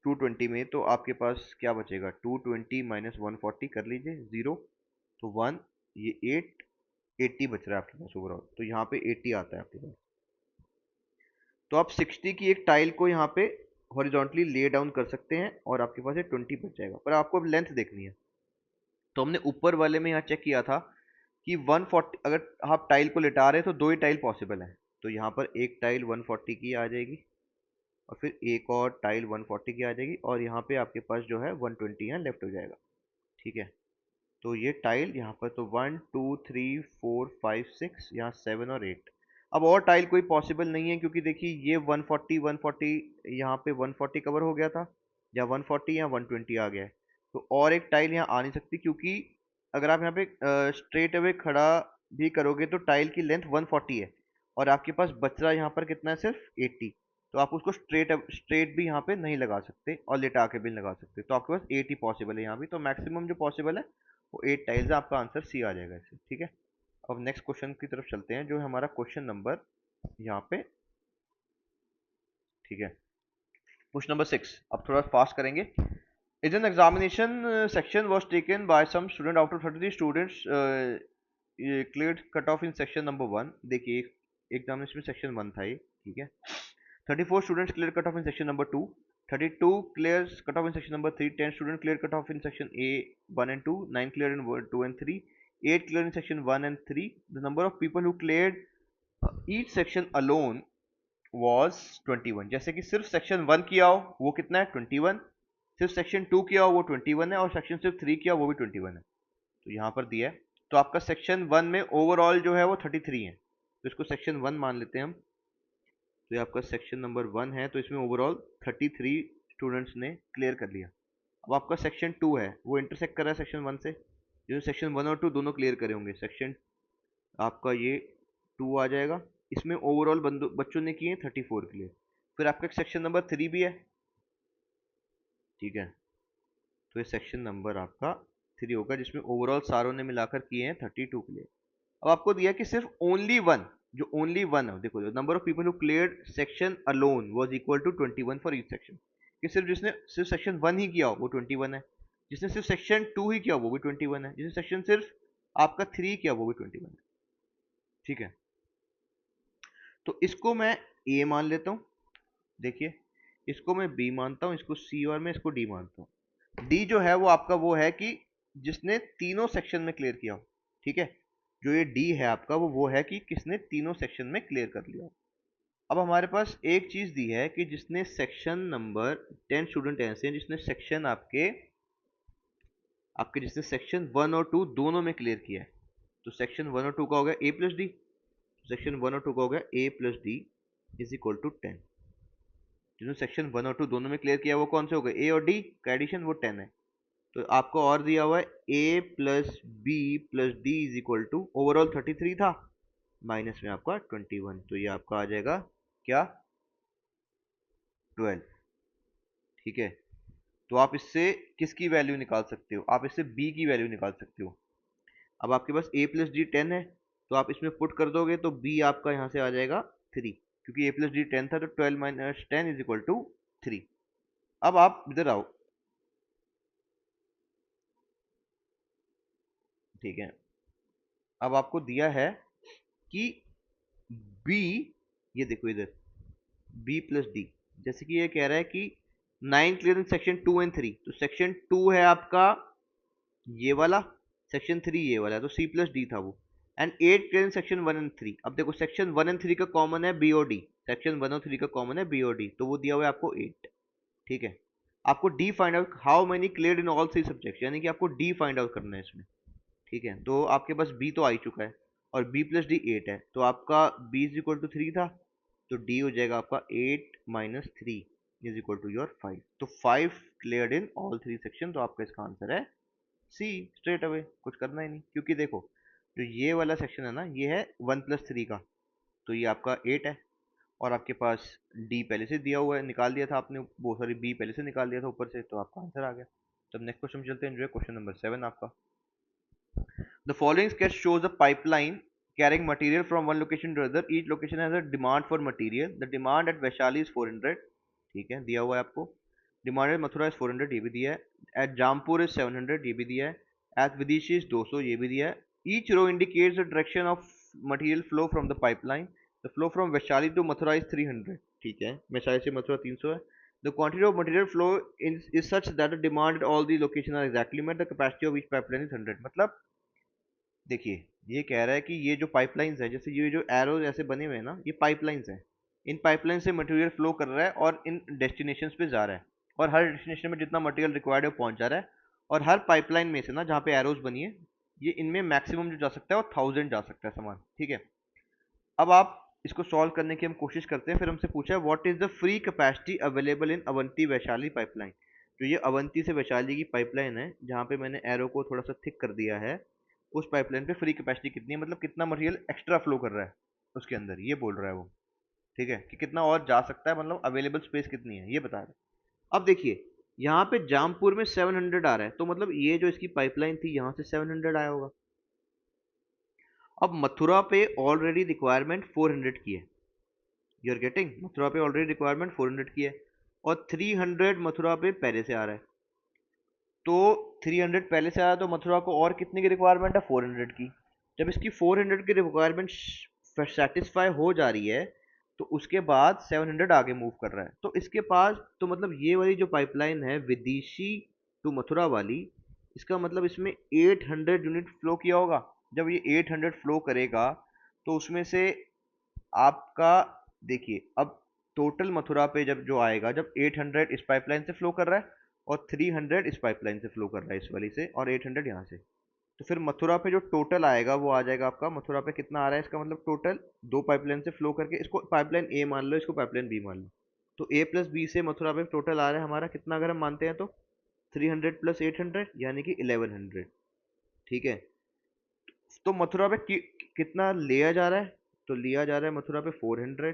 220 में, तो आपके पास क्या बचेगा, 220 माइनस 140 कर लीजिए, 0, तो 1, ये 8, 80 बच रहा है आपके पास ओवरऑल, तो यहाँ पे 80 आता है आपके पास। तो आप 60 की एक टाइल को यहाँ पे हॉरिजॉन्टली ले डाउन कर सकते हैं, और आपके पास ये 20 बच जाएगा। पर आपको अब लेंथ देखनी है, तो हमने ऊपर वाले में यहाँ चेक किया था कि 140, अगर आप टाइल को लिटा रहे हैं तो दो ही टाइल पॉसिबल है, तो यहाँ पर एक टाइल 140 की आ जाएगी, और फिर एक और टाइल 140 की आ जाएगी, और यहाँ पे आपके पास जो है 120 यहाँ लेफ्ट हो जाएगा, ठीक है। तो ये टाइल यहाँ पर, तो 1 2 3 4 5 6, यहाँ 7 और 8। अब और टाइल कोई पॉसिबल नहीं है, क्योंकि देखिए ये 140 यहाँ पे 140 कवर हो गया था, या 140 या 120 आ गया है, तो और एक टाइल यहाँ आ नहीं सकती, क्योंकि अगर आप यहाँ पे स्ट्रेट अवे खड़ा भी करोगे तो टाइल की लेंथ 140 है, और आपके पास बच रहा यहाँ पर कितना है, सिर्फ 80, तो आप उसको स्ट्रेट स्ट्रेट भी यहाँ पे नहीं लगा सकते और लेटा के भी नहीं लगा सकते, तो आपके पास 80 पॉसिबल है यहाँ भी, तो मैक्सिमम जो पॉसिबल है वो 8 टाइल्स है। आपका आंसर सी आ जाएगा इससे, ठीक है। अब नेक्स्ट क्वेश्चन की तरफ चलते हैं, जो है हमारा क्वेश्चन नंबर यहाँ पे, ठीक है, क्वेश्चन नंबर 6, अब थोड़ा फास्ट करेंगे। Is an examination section was taken by some student, out of 33 students cleared cut off in section number 1। देखिए एग्जामिनेशन में सेक्शन 1 था ये, ठीक है। 34 students cleared cut off in section number 2, 32 clears cut off in section number 3, 10 students cleared cut off in section A 1 and 2, 9 cleared in 2 and 3, 8 cleared in section 1 and 3। The number of people who cleared each section alone was 21। जैसे कि सिर्फ section 1 किया हो वो कितना है, 21, सिर्फ section 2 किया हो वो 21 है, और सेक्शन सिर्फ 3 किया हो वो भी 21 है, तो यहाँ पर दिया है। तो आपका सेक्शन 1 में ओवरऑल जो है वो 33 है, तो इसको सेक्शन 1 मान लेते हैं हम। तो ये आपका सेक्शन नंबर 1 है, तो इसमें ओवरऑल 33 स्टूडेंट्स ने क्लियर कर लिया। अब आपका सेक्शन 2 है, वो इंटरसेक्ट कर रहा है सेक्शन 1 से, जो सेक्शन 1 और 2 दोनों क्लियर करे होंगे, सेक्शन आपका ये 2 आ जाएगा, इसमें ओवरऑल बच्चों ने किए 34 क्लियर। फिर आपका सेक्शन नंबर 3 भी है, ठीक है, तो ये सेक्शन नंबर आपका 3 होगा जिसमें ओवरऑल सारों ने मिलाकर किए हैं 32 क्लियर। अब आपको दिया कि सिर्फ ओनली वन, जो ओनली वन है, देखो number of people who cleared section alone was equal to 21 for each section, कि सिर्फ जिसने सिर्फ सेक्शन 1 ही किया हो वो 21 है, जिसने सिर्फ सेक्शन 2 ही किया हो वो भी 21 है, जिसने सेक्शन सिर्फ आपका 3 किया वो भी 21 है, ठीक है। तो इसको मैं ए मान लेता हूँ, देखिए इसको मैं बी मानता हूँ, इसको सी और मैं इसको डी मानता हूँ। डी जो है वो आपका वो है कि जिसने तीनों सेक्शन में क्लियर किया हो, ठीक है, जो ये डी है आपका वो है कि किसने तीनों सेक्शन में क्लियर कर लिया हो। अब हमारे पास एक चीज दी है कि जिसने सेक्शन नंबर 10 स्टूडेंट ऐसे हैं जिसने सेक्शन आपके आपके जिसने सेक्शन 1 और 2 दोनों में क्लियर किया है, तो सेक्शन 1 और 2 का हो गया ए प्लस डी, सेक्शन 1 और 2 का हो गया a plus d is equal to 10। जिन्होंने सेक्शन 1 और 2 दोनों में क्लियर किया वो कौन से हो गए, ए और डी का एडिशन वो 10 है। तो आपको और दिया हुआ है a plus b plus d is equal to overall 33 था, माइनस में आपका 21, तो ये आपका आ जाएगा क्या 12, ठीक है। तो आप इससे किसकी वैल्यू निकाल सकते हो, आप इससे बी की वैल्यू निकाल सकते हो। अब आपके पास ए प्लस डी 10 है, तो आप इसमें पुट कर दोगे तो बी आपका यहाँ से आ जाएगा 3, क्योंकि ए प्लस डी 10 था, तो 12 माइनस 10 इज इक्वल टू 3। अब आप इधर आओ, ठीक है, अब आपको दिया है कि बी, ये देखो इधर बी प्लस डी, जैसे कि ये कह रहा है कि 9 क्लियर इन सेक्शन 2 एंड 3, तो सेक्शन 2 है आपका ये वाला, सेक्शन 3 ये वाला, तो सी प्लस डी था वो, and 8 clear in section 1 and 3। अब देखो सेक्शन 1 एंड 3 का कॉमन है बी और डी, सेक्शन 1 और 3 का कॉमन है बी और डी, तो वो दिया हुआ है आपको 8, ठीक है। आपको D find out how many clear in all 3 subjects, यानी कि आपको डी फाइंड आउट करना है इसमें, ठीक है। तो आपके पास बी तो आ ही चुका है और बी प्लस डी 8 है, तो आपका बी इज इक्वल टू 3 था, तो डी हो जाएगा आपका 8 minus 3 is equal to your 5, तो 5 क्लियर्ड इन ऑल 3 सेक्शन, तो आपका इसका आंसर है सी, स्ट्रेट अवे, कुछ करना ही नहीं, क्योंकि देखो जो ये वाला सेक्शन है ना ये है 1+3 का, तो ये आपका 8 है, और आपके पास डी पहले से दिया हुआ है, निकाल दिया था आपने, वो सॉरी बी पहले से निकाल दिया था ऊपर से, तो आपका आंसर आ गया। तो नेक्स्ट क्वेश्चन चलते हैं जो है क्वेश्चन नंबर 7 आपका। The following sketch shows a pipeline carrying material from one location to another. Each location has a demand for material. The demand at Vaishali is 400. ठीक है, दिया हुआ है आपको। Demand at Mathura is 400, ये भी दिया है। At Jampur is 700, ये भी दिया है। At Vidishi is 200, ये भी दिया है। Each row indicates the direction of material flow from the pipeline. The flow from Vaishali to Mathura is 300. ठीक है, वैशाली से मथुरा 300 है। The quantity of material flow is such that the demand at all the locations are exactly met. The capacity of each pipeline is 100. मतलब देखिए ये कह रहा है कि ये जो पाइपलाइंस है, जैसे ये जो एरोज ऐसे बने हुए हैं ना, ये पाइपलाइंस हैं, इन पाइपलाइन से मटेरियल फ्लो कर रहा है और इन डेस्टिनेशंस पे जा रहा है, और हर डेस्टिनेशन में जितना मटेरियल रिक्वायर्ड है वो पहुंच जा रहा है, और हर पाइपलाइन में से ना जहाँ पे एरोज बनी है, ये इनमें मैक्सिमम जो जा सकता है वो 1000 जा सकता है सामान, ठीक है। अब आप इसको सॉल्व करने की हम कोशिश करते हैं। फिर हमसे पूछा है what is the free capacity available in Avanti Vaishali pipeline, जो ये अवंती से वैशाली की पाइपलाइन है, जहाँ पे मैंने एरो को थोड़ा सा थिक कर दिया है, उस पाइपलाइन पे फ्री कैपेसिटी कितनी है, मतलब कितना मटेरियल एक्स्ट्रा फ्लो कर रहा है उसके अंदर, ये बोल रहा है वो, ठीक है, कि कितना और जा सकता है, मतलब अवेलेबल स्पेस कितनी है ये बता रहा है। अब देखिए यहाँ पे जामपुर में 700 आ रहा है, तो मतलब ये जो इसकी पाइपलाइन थी यहाँ से 700 आया होगा। अब मथुरा पे ऑलरेडी रिक्वायरमेंट 400 की है, यू आर गेटिंग, मथुरा पे ऑलरेडी रिक्वायरमेंट 400 की है, और 300 मथुरा पे पहले से आ रहा है, तो 300 पहले से आया तो मथुरा को और कितने की रिक्वायरमेंट है, 400 की। जब इसकी 400 की रिक्वायरमेंट सेटिस्फाई हो जा रही है, तो उसके बाद 700 आगे मूव कर रहा है, तो इसके पास तो मतलब ये वाली जो पाइपलाइन है विदिशी टू मथुरा वाली, इसका मतलब इसमें 800 यूनिट फ्लो किया होगा। जब ये 800 फ्लो करेगा तो उसमें से आपका देखिए अब टोटल मथुरा पे जब जो आएगा, जब 800 इस पाइपलाइन से फ्लो कर रहा है और 300 इस पाइपलाइन से फ्लो कर रहा है इस वाली से, और 800 यहाँ से, तो फिर मथुरा पे जो टोटल आएगा वो आ जाएगा आपका, मथुरा पे कितना आ रहा है इसका मतलब टोटल, दो पाइपलाइन से फ्लो करके, इसको पाइपलाइन ए मान लो, इसको पाइपलाइन बी मान लो, तो ए प्लस बी से मथुरा पे टोटल आ रहा है हमारा कितना, अगर हम मानते हैं तो 300 प्लस 800 यानी कि 1100, ठीक है। तो मथुरा पे कितना लिया जा रहा है, तो लिया जा रहा है मथुरा पे 400,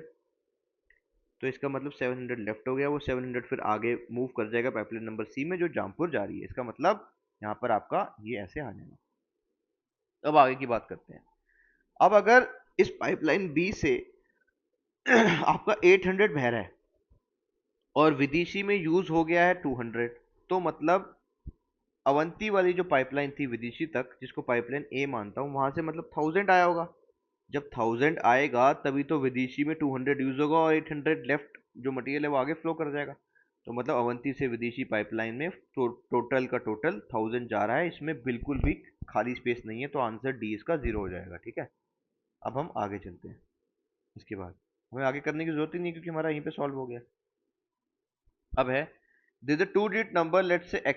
तो इसका मतलब 700 लेफ्ट हो गया, वो 700 फिर आगे मूव कर जाएगा पाइपलाइन नंबर सी में जो जामपुर जा रही है। इसका मतलब यहाँ पर आपका ये ऐसे आ जाएगा। अब आगे की बात करते हैं। अब अगर इस पाइपलाइन बी से आपका 800 बह रहा है और विदिशी में यूज हो गया है 200, तो मतलब अवंती वाली जो पाइपलाइन थी विदिशी तक, जिसको पाइपलाइन ए मानता हूँ, वहां से मतलब 1000 आया होगा। जब 1000 आएगा तभी तो विदेशी में 200 यूज होगा और 800 लेफ्ट जो मटेरियल है वो आगे फ्लो कर जाएगा। तो मतलब अवंती से विदेशी पाइपलाइन में टोटल का टोटल 1000 जा रहा है, इसमें बिल्कुल भी खाली स्पेस नहीं है, तो आंसर डी इसका 0 हो जाएगा। ठीक है, अब हम आगे चलते हैं। इसके बाद हमें आगे करने की जरूरत ही नहीं क्योंकि हमारा यहीं पे सॉल्व हो गया। अब है this two digit number let say x,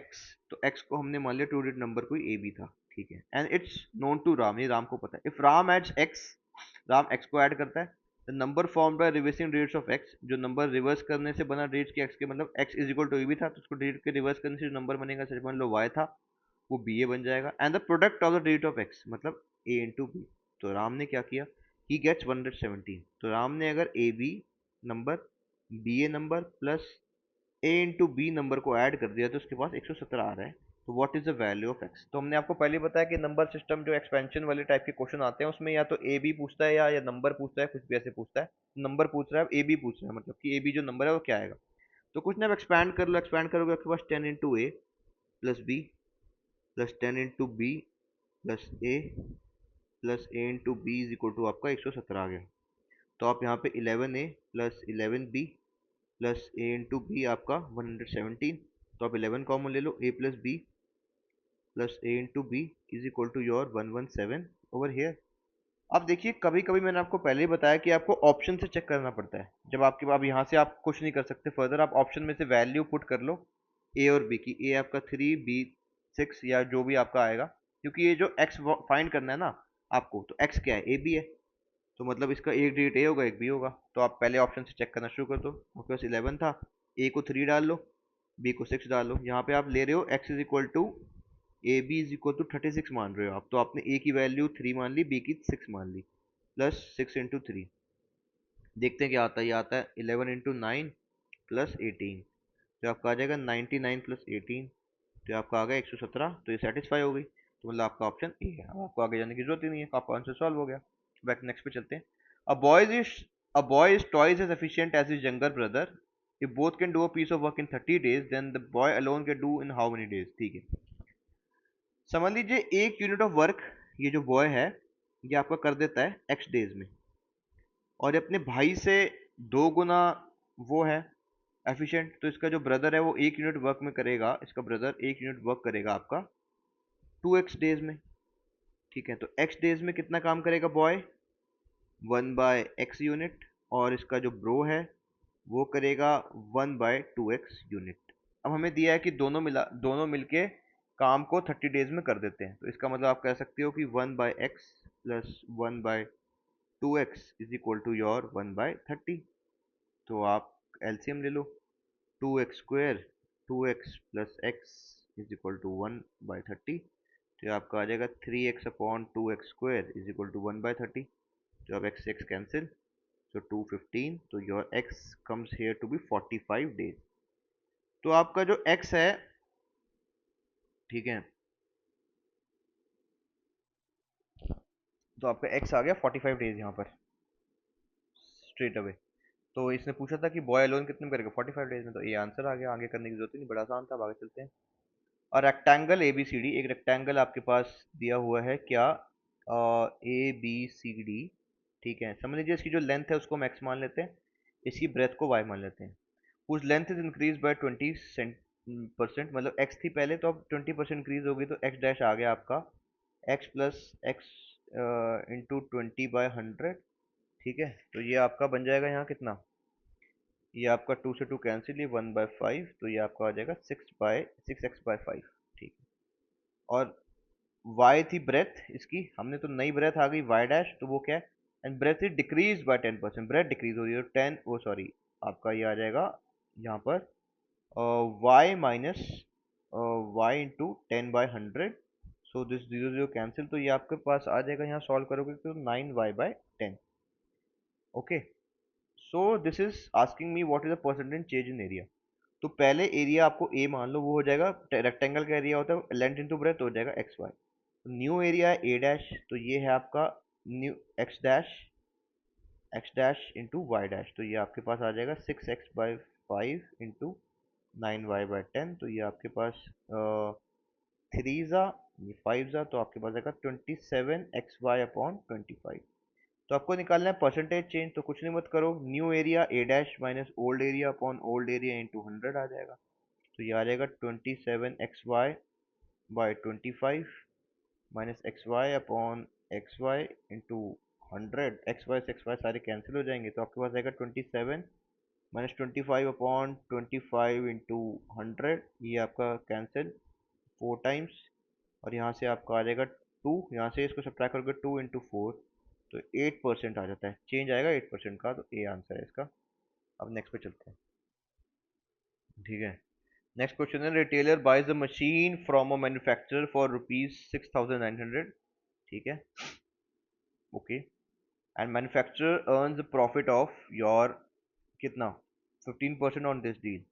तो x को हमने मान लिया टू डिजिट नंबर कोई a b था। ठीक है, and it's known to Ram, ये राम को पता है। If Ram adds x, Ram x को ऐड करता है, the number form by reversing digits of x, जो नंबर रिवर्स करने से बना डिजिट्स के x के, मतलब x is equal to a b था, तो उसको डिजिट के रिवर्स करने से जो नंबर बनेगा, जैसे मान लो y था, वो ba बन जाएगा। And the product of the digit of x, मतलब a इंटू b। तो राम ने क्या किया, ही गेट्स 117, तो राम ने अगर a b number ba number plus a into b number को ऐड कर दिया तो उसके पास 117 आ रहा है। तो what is the value of x? तो हमने आपको पहले बताया कि नंबर सिस्टम जो एक्सपेंशन वाले टाइप के क्वेश्चन आते हैं उसमें या तो ए बी पूछता है या नंबर पूछता है, कुछ भी ऐसे पूछता है। नंबर पूछ रहा है, ए बी पूछ रहा है, मतलब कि ए बी जो नंबर है वो क्या आएगा। तो कुछ ना, एक्सपैंड कर लो, एक्सपैंड करोगे आपके पास 10 into a plus b plus 10 into b plus a into b is equal to आपका 117 आ गया। तो आप यहाँ पे 11a plus 11b plus a into b आपका 117, तो आप 11 कॉमन ले लो, a plus b plus a into b is equal to your 117 over here. अब देखिए, कभी कभी मैंने आपको पहले ही बताया कि आपको ऑप्शन से चेक करना पड़ता है। जब आपके अब यहाँ से आप कुछ नहीं कर सकते फर्दर, आप ऑप्शन में से वैल्यू पुट कर लो ए और बी की। ए आपका 3, बी 6 या जो भी आपका आएगा, क्योंकि ये जो एक्स फाइंड करना है ना आपको, तो एक्स क्या है, ए बी है, तो मतलब इसका एक डिजिट ए होगा एक बी होगा। तो आप पहले ऑप्शन से चेक करना शुरू कर दो। आपके पास 11 था, ए को 3 डाल लो, बी को 6 डाल लो। यहाँ पे आप ले रहे हो x is equal to a b is equal to 36 मान रहे हो आप, तो आपने ए की वैल्यू 3 मान ली, बी की 6 मान ली, प्लस 6 इंटू 3। देखते हैं क्या आता है। ये आता है 11 इंटू 9 प्लस 18, तो आपका आ जाएगा 99 प्लस 18, तो आपका आ गया 117। तो ये सेटिस्फाई हो गई, तो मतलब आपका ऑप्शन ए है। अब आपको आगे जाने की जरूरत ही नहीं है, आपका आंसर सॉल्व हो गया। बैक नेक्स्ट पे चलते हैं। A boy is a boy is twice as efficient as his younger brother. If both can do a piece of work in 30 days, then the boy alone can do in how many days. ठीक है, समझ लीजिए एक unit of work ये जो boy है ये आपका कर देता है एक्स डेज में, और ये अपने भाई से 2 गुना वो है एफिशिएंट। तो इसका जो ब्रदर है वो 1 यूनिट वर्क में करेगा, इसका ब्रदर 1 यूनिट वर्क करेगा आपका 2x डेज में। ठीक है, तो x डेज में कितना काम करेगा बॉय, 1/x यूनिट, और इसका जो ब्रो है वो करेगा 1/2x यूनिट। अब हमें दिया है कि दोनों मिलके काम को 30 डेज में कर देते हैं, तो इसका मतलब आप कह सकते हो कि 1/x plus 1/2x is equal to your 1/30। तो आप एलसीएम ले लो, 2x² 2x plus x is equal to 1/30, तो आपका आ जाएगा 3x upon 2x² is equal to 1/30। तो अब x x कैंसिल, so 215, तो your x comes here to be 45 days। तो आपका जो x है, ठीक है, तो आपका x आ गया 45 डेज यहाँ पर स्ट्रेट अवे। तो इसने पूछा था कि बॉय अलोन कितने में करेगा 45 डेज में, तो ये आंसर आ गया, आगे करने की जरूरत ही नहीं, बड़ा आसान था। अब आगे चलते हैं। और rectangle A B C D, एक रेक्टेंगल आपके पास दिया हुआ है क्या, ए बी सी डी। ठीक है, समझ लीजिए इसकी जो लेंथ है उसको हम x मान लेते हैं, इसकी ब्रेथ को y मान लेते हैं। उस लेंथ इज इंक्रीज बाय 20%, मतलब x थी पहले, तो अब 20% इंक्रीज होगी, तो x डैश आ गया आपका x प्लस एक्स इंटू 20/100। ठीक है, तो ये आपका बन जाएगा यहाँ कितना, ये आपका 2 से 2 कैंसिल, ये 1/5, तो ये आपका आ जाएगा 6x/5। ठीक है, और y थी ब्रेथ इसकी, हमने तो नई ब्रेथ आ गई y डैश, तो वो क्या है, and breadth is decrease by 10%, breadth decrease हो रही है, 10 वो सॉरी आपका ये आ जाएगा यहाँ पर y minus y into 10/100। So this 0 0 cancel, तो ये आपके पास आ जाएगा, यहाँ सॉल्व करोगे तो 9y/10। Okay, so this is asking me what is the percentage change in area. तो पहले एरिया आपको ए मान लो, वो हो जाएगा, रेक्टेंगल का एरिया होता है लेंथ इंटू ब्रेथ, हो जाएगा एक्स वाई। न्यू एरिया है ए डैश, तो ये है आपका new x dash into y dash, तो ये आपके पास आ जाएगा 6x/5 इंटू 9y/10, तो ये आपके पास 3 ज़ा, ये 5 ज़ा, तो आपके पास आएगा 27xy/25। तो आपको निकालना है परसेंटेज चेंज, तो कुछ नहीं मत करो, new area A dash minus old area upon old area into 100 आ जाएगा। तो ये आ जाएगा 27xy/25 minus x y upon x y into 100। X y से एक्स वाई सारे कैंसिल हो जाएंगे, तो आपके पास आएगा 27 - 25 अपॉन 25 इंटू 100, ये आपका कैंसिल 4 टाइम्स। और यहाँ से आपका आ जाएगा 2, यहाँ से इसको सब्ट्रैक्ट करोगे 2 इंटू 4, तो 8% आ जाता है, चेंज आएगा 8% का, तो ए आंसर है इसका। अब नेक्स्ट पे चलते हैं, ठीक है। नेक्स्ट क्वेश्चन है, retailer buys a machine from a manufacturer for ₹6,900, ठीक है, okay, and manufacturer earns a profit of your कितना 15% on this deal.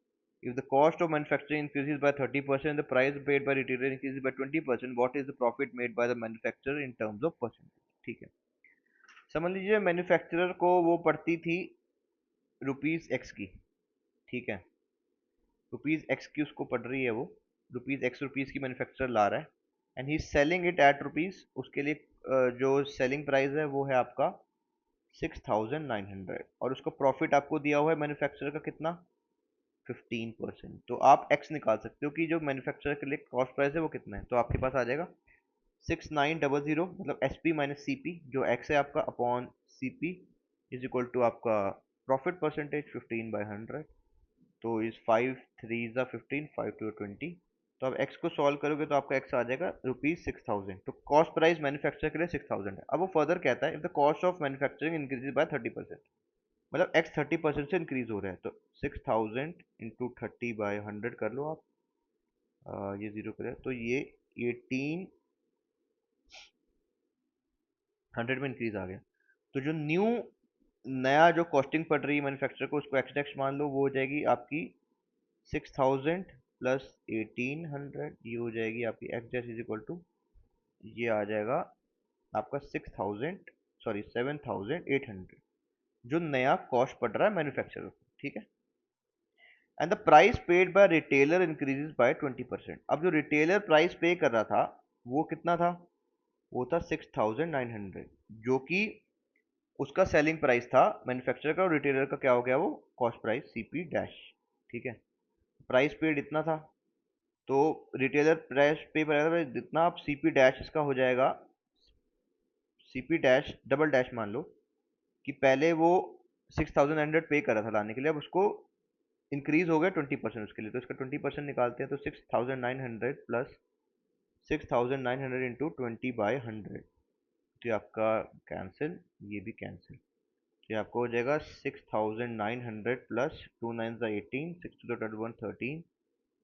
If the cost of manufacturing increases by 30%, the price paid by retailer increases by 20%, what is the profit made by the manufacturer in terms of percentage? ठीक है, समझ लीजिए manufacturer को वो पड़ती थी ₹X की, ठीक है, ₹X की उसको पड़ रही है, वो ₹X की मैन्युफैक्चरर ला रहा है, and he selling it at rupees, उसके लिए जो सेलिंग प्राइस है वो है आपका 6,900, और उसको प्रॉफिट आपको दिया हुआ है मैन्युफैक्चरर का कितना 15%। तो आप एक्स निकाल सकते हो कि जो मैन्युफैक्चरर के लिए कॉस्ट प्राइस है वो कितना है, तो आपके पास आ जाएगा 6,900 मतलब S P minus C P, जो एक्स है आपका, upon C P is equal to आपका प्रॉफिट परसेंटेज 15/100। तो इस 5 3 ज़ा 15, 5 2 20, तो आप x को सॉल्व करोगे तो आपका x आ जाएगा ₹6,000। तो कॉस्ट प्राइस मैन्युफैक्चर के लिए 6,000 है। अब वो फर्दर कहता है, if the cost of manufacturing increases by 30%, मतलब x 30% से इंक्रीज हो रहा है, तो 6,000 इंटू 30/100 कर लो आप, ये जीरो करें तो ये 1,800 में इंक्रीज आ गया। तो जो नया जो कॉस्टिंग पड़ रही है मैन्युफैक्चरर को, उसको एक्स डेक्स मान लो, वो हो जाएगी आपकी 6,000 प्लस 1,800, ये हो जाएगी आपकी x dash is equal to, ये आ जाएगा आपका 6,000, सॉरी 7,800, जो नया कॉस्ट पड़ रहा है मैन्युफैक्चरर को, ठीक है। And the price paid by retailer increases by 20%। अब जो रिटेलर प्राइस पे कर रहा था वो कितना था, वो था 6,900, जो कि उसका सेलिंग प्राइस था मैन्युफैक्चरर का, और रिटेलर का क्या हो गया, वो कॉस्ट प्राइस सीपी डैश, ठीक है। प्राइस पेड इतना था, तो रिटेलर प्राइस पे पर जितना, आप सीपी डैश इसका हो जाएगा, सीपी डैश डबल डैश मान लो, कि पहले वो 6,900 पे कर रहा था लाने के लिए, अब उसको इंक्रीज हो गया 20% उसके लिए, तो इसका 20% निकालते हैं, तो 6,900 प्लस 6,900 इंटू 20/100, तो ये आपका कैंसिल, ये भी कैंसिल, तो ये आपको हो जाएगा 6,900 प्लस 2 9 18, 6 2 1 13,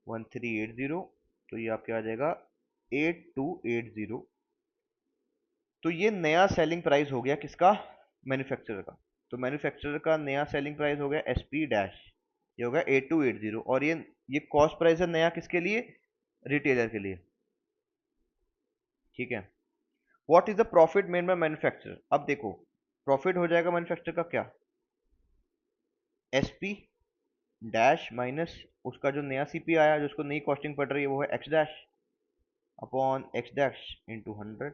1380, तो ये आपके आ जाएगा 8280। तो ये नया सेलिंग प्राइस हो गया किसका, मैन्युफैक्चरर का। तो मैन्युफैक्चरर का नया सेलिंग प्राइस हो गया एस पी डैश, ये हो गया 8280, और ये कॉस्ट प्राइस है नया किसके लिए, रिटेलर के लिए, ठीक है। What is the profit made by manufacturer, अब देखो प्रॉफिट हो जाएगा मैन्युफैक्चरर का क्या, एस पी डैश माइनस उसका जो नया सीपी आया, जो उसको नई कॉस्टिंग पड़ रही है, वो है x dash upon x dash into 100।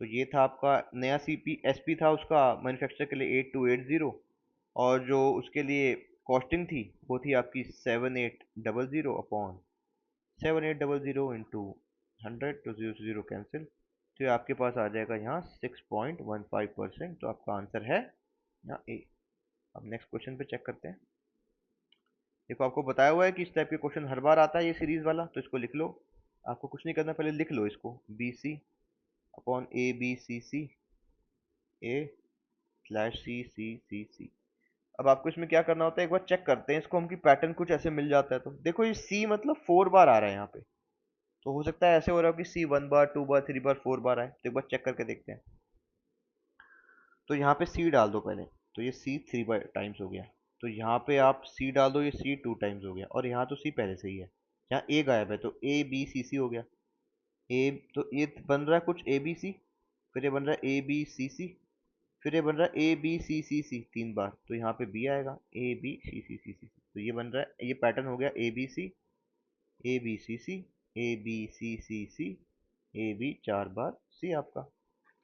तो ये था आपका नया सी पी एस पी था उसका मैन्युफैक्चर के लिए 8280, और जो उसके लिए कॉस्टिंग थी वो थी आपकी 7800 अपॉन 7800 इंटू 100, तो 0 कैंसिल, तो ये आपके पास आ जाएगा यहाँ 6.15%, तो आपका आंसर है यहाँ ए। अब नेक्स्ट क्वेश्चन पे चेक करते हैं। देखो आपको बताया हुआ है कि इस टाइप के क्वेश्चन हर बार आता है ये सीरीज वाला, तो इसको लिख लो, आपको कुछ नहीं करना, पहले लिख लो इसको, b c upon a B c c a slash c c c c. अब आपको इसमें क्या करना होता है, एक बार चेक करते हैं इसको हम, कि पैटर्न कुछ ऐसे मिल जाता है। तो देखो ये सी मतलब 4 बार आ रहा है यहाँ पे, तो हो सकता है ऐसे हो रहा हो कि सी 1 बार 2 बार 3 बार 4 बार आए, तो एक बार चेक करके देखते हैं। तो यहाँ पे सी डाल दो पहले, तो ये C 3 टाइम्स हो गया। तो यहाँ पे आप C डाल दो, ये C 2 टाइम्स हो गया, और यहाँ तो C पहले से ही है, यहाँ A गायब है, तो A B C C हो गया। ए तो ये बन रहा है कुछ A B C, फिर ये बन रहा है A B C C, फिर ये बन रहा है A B C C C 3 बार, तो यहाँ पे B आएगा A B C C C C, तो ये बन रहा है, ये पैटर्न हो गया A B C A B C C A B C C C A B 4 bar C आपका।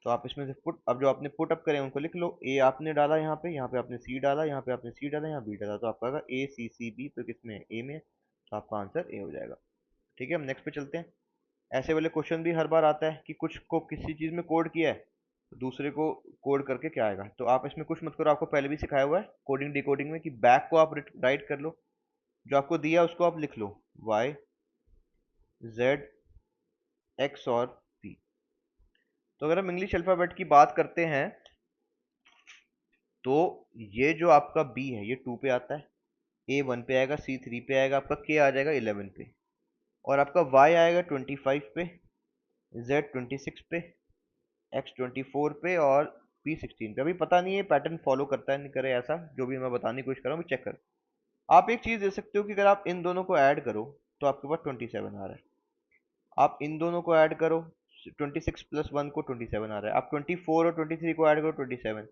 तो आप इसमें से पुट, अब जो आपने पुट अप करे उनको लिख लो। ए आपने डाला यहाँ पे आपने सी डाला, यहाँ पे आपने सी डाला, यहाँ बी डाला, तो आपका आएगा ए सी सी बी, तो किसमें ए में, तो आपका आंसर ए हो जाएगा। ठीक है, हम नेक्स्ट पे चलते हैं। ऐसे वाले क्वेश्चन भी हर बार आता है कि कुछ को किसी चीज में कोड किया है, तो दूसरे को कोड करके क्या आएगा। तो आप इसमें कुछ मत करो, आपको पहले भी सिखाया हुआ है कोडिंग डिकोडिंग में कि बैक को आप राइट कर लो, जो आपको दिया उसको आप लिख लो y z x और p। तो अगर हम इंग्लिश अल्फाबेट की बात करते हैं, तो ये जो आपका b है ये 2 पे आता है, a 1 पे आएगा, c 3 पे आएगा, आपका k आ जाएगा 11 पे, और आपका y आएगा 25 पे, z 26 पे, x 24 पे, और p 16 पे। अभी पता नहीं है पैटर्न फॉलो करता है नहीं करे, ऐसा जो भी मैं बताने की कोशिश कर रहा हूँ चेक कर। आप एक चीज दे सकते हो कि अगर आप इन दोनों को ऐड करो तो आपके पास 27 आ रहा है, आप इन दोनों को ऐड करो, 26 प्लस 1 को 27 आ रहा है, आप 24 और 23 को ऐड करो 27,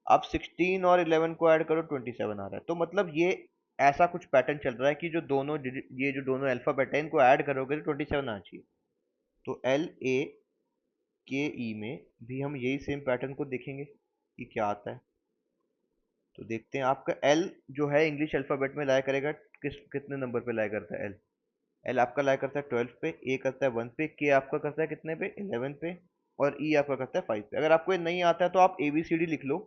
आप 16 और 11 को ऐड करो 27 आ रहा है। तो मतलब ये ऐसा कुछ पैटर्न चल रहा है कि जो दोनों ये जो दोनों अल्फाबेट है इनको ऐड करोगे तो 27 आना चाहिए। तो एल ए के ई में भी हम यही सेम पैटर्न को देखेंगे कि क्या आता है। तो देखते हैं, आपका एल जो है इंग्लिश अल्फाबेट में लाया करेगा कितने नंबर पे लाया करता है एल। एल आपका लाया करता है 12 पे, ए करता है 1 पे, के आपका करता है कितने पे 11 पे, और ई आपका करता है 5 पे। अगर आपको ये नहीं आता है तो आप ए बी सी डी लिख लो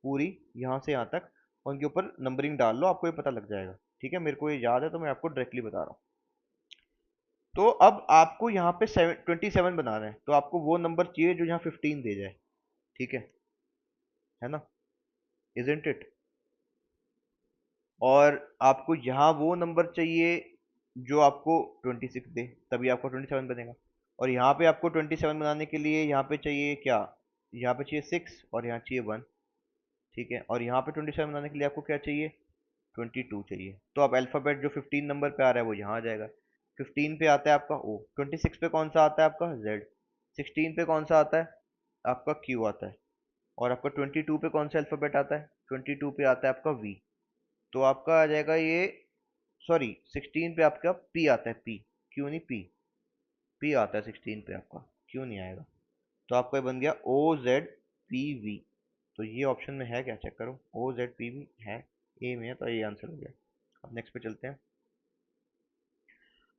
पूरी यहाँ से यहाँ तक, और उनके ऊपर नंबरिंग डाल लो, आपको ये पता लग जाएगा। ठीक है, मेरे को ये याद है तो मैं आपको डायरेक्टली बता रहा हूँ। तो अब आपको यहाँ पे 27 बना रहे हैं, तो आपको वो नंबर चाहिए जो यहाँ 15 दे जाए। ठीक है ना, इजंट इट। और आपको यहाँ वो नंबर चाहिए जो आपको 26 दे, तभी आपका 27 बनेगा। और यहाँ पे आपको 27 बनाने के लिए यहाँ पे चाहिए क्या, यहाँ पे चाहिए 6 और यहाँ चाहिए 1। ठीक है, और यहाँ पे 27 बनाने के लिए आपको क्या चाहिए, 22 चाहिए। तो अब अल्फाबेट जो 15 नंबर पे आ रहा है वो यहाँ आ जाएगा। 15 पे आता है आपका ओ, 26 पे कौन सा आता है आपका जेड, 16 पे कौन सा आता है आपका क्यू आता है, और आपका 22 पे कौन सा अल्फाबेट आता है, 22 पे आता है आपका वी। तो आपका आ जाएगा ये, सॉरी 16 पे आपका पी आता है, पी, क्यों नहीं पी, पी आता है 16 पे आपका, क्यों नहीं आएगा। तो आपका ये बन गया ओ जेड पी वी। तो ये ऑप्शन में है क्या, चेक करो, ओ जेड पी वी है, ए में है, तो ये आंसर हो गया। अब नेक्स्ट पे चलते हैं।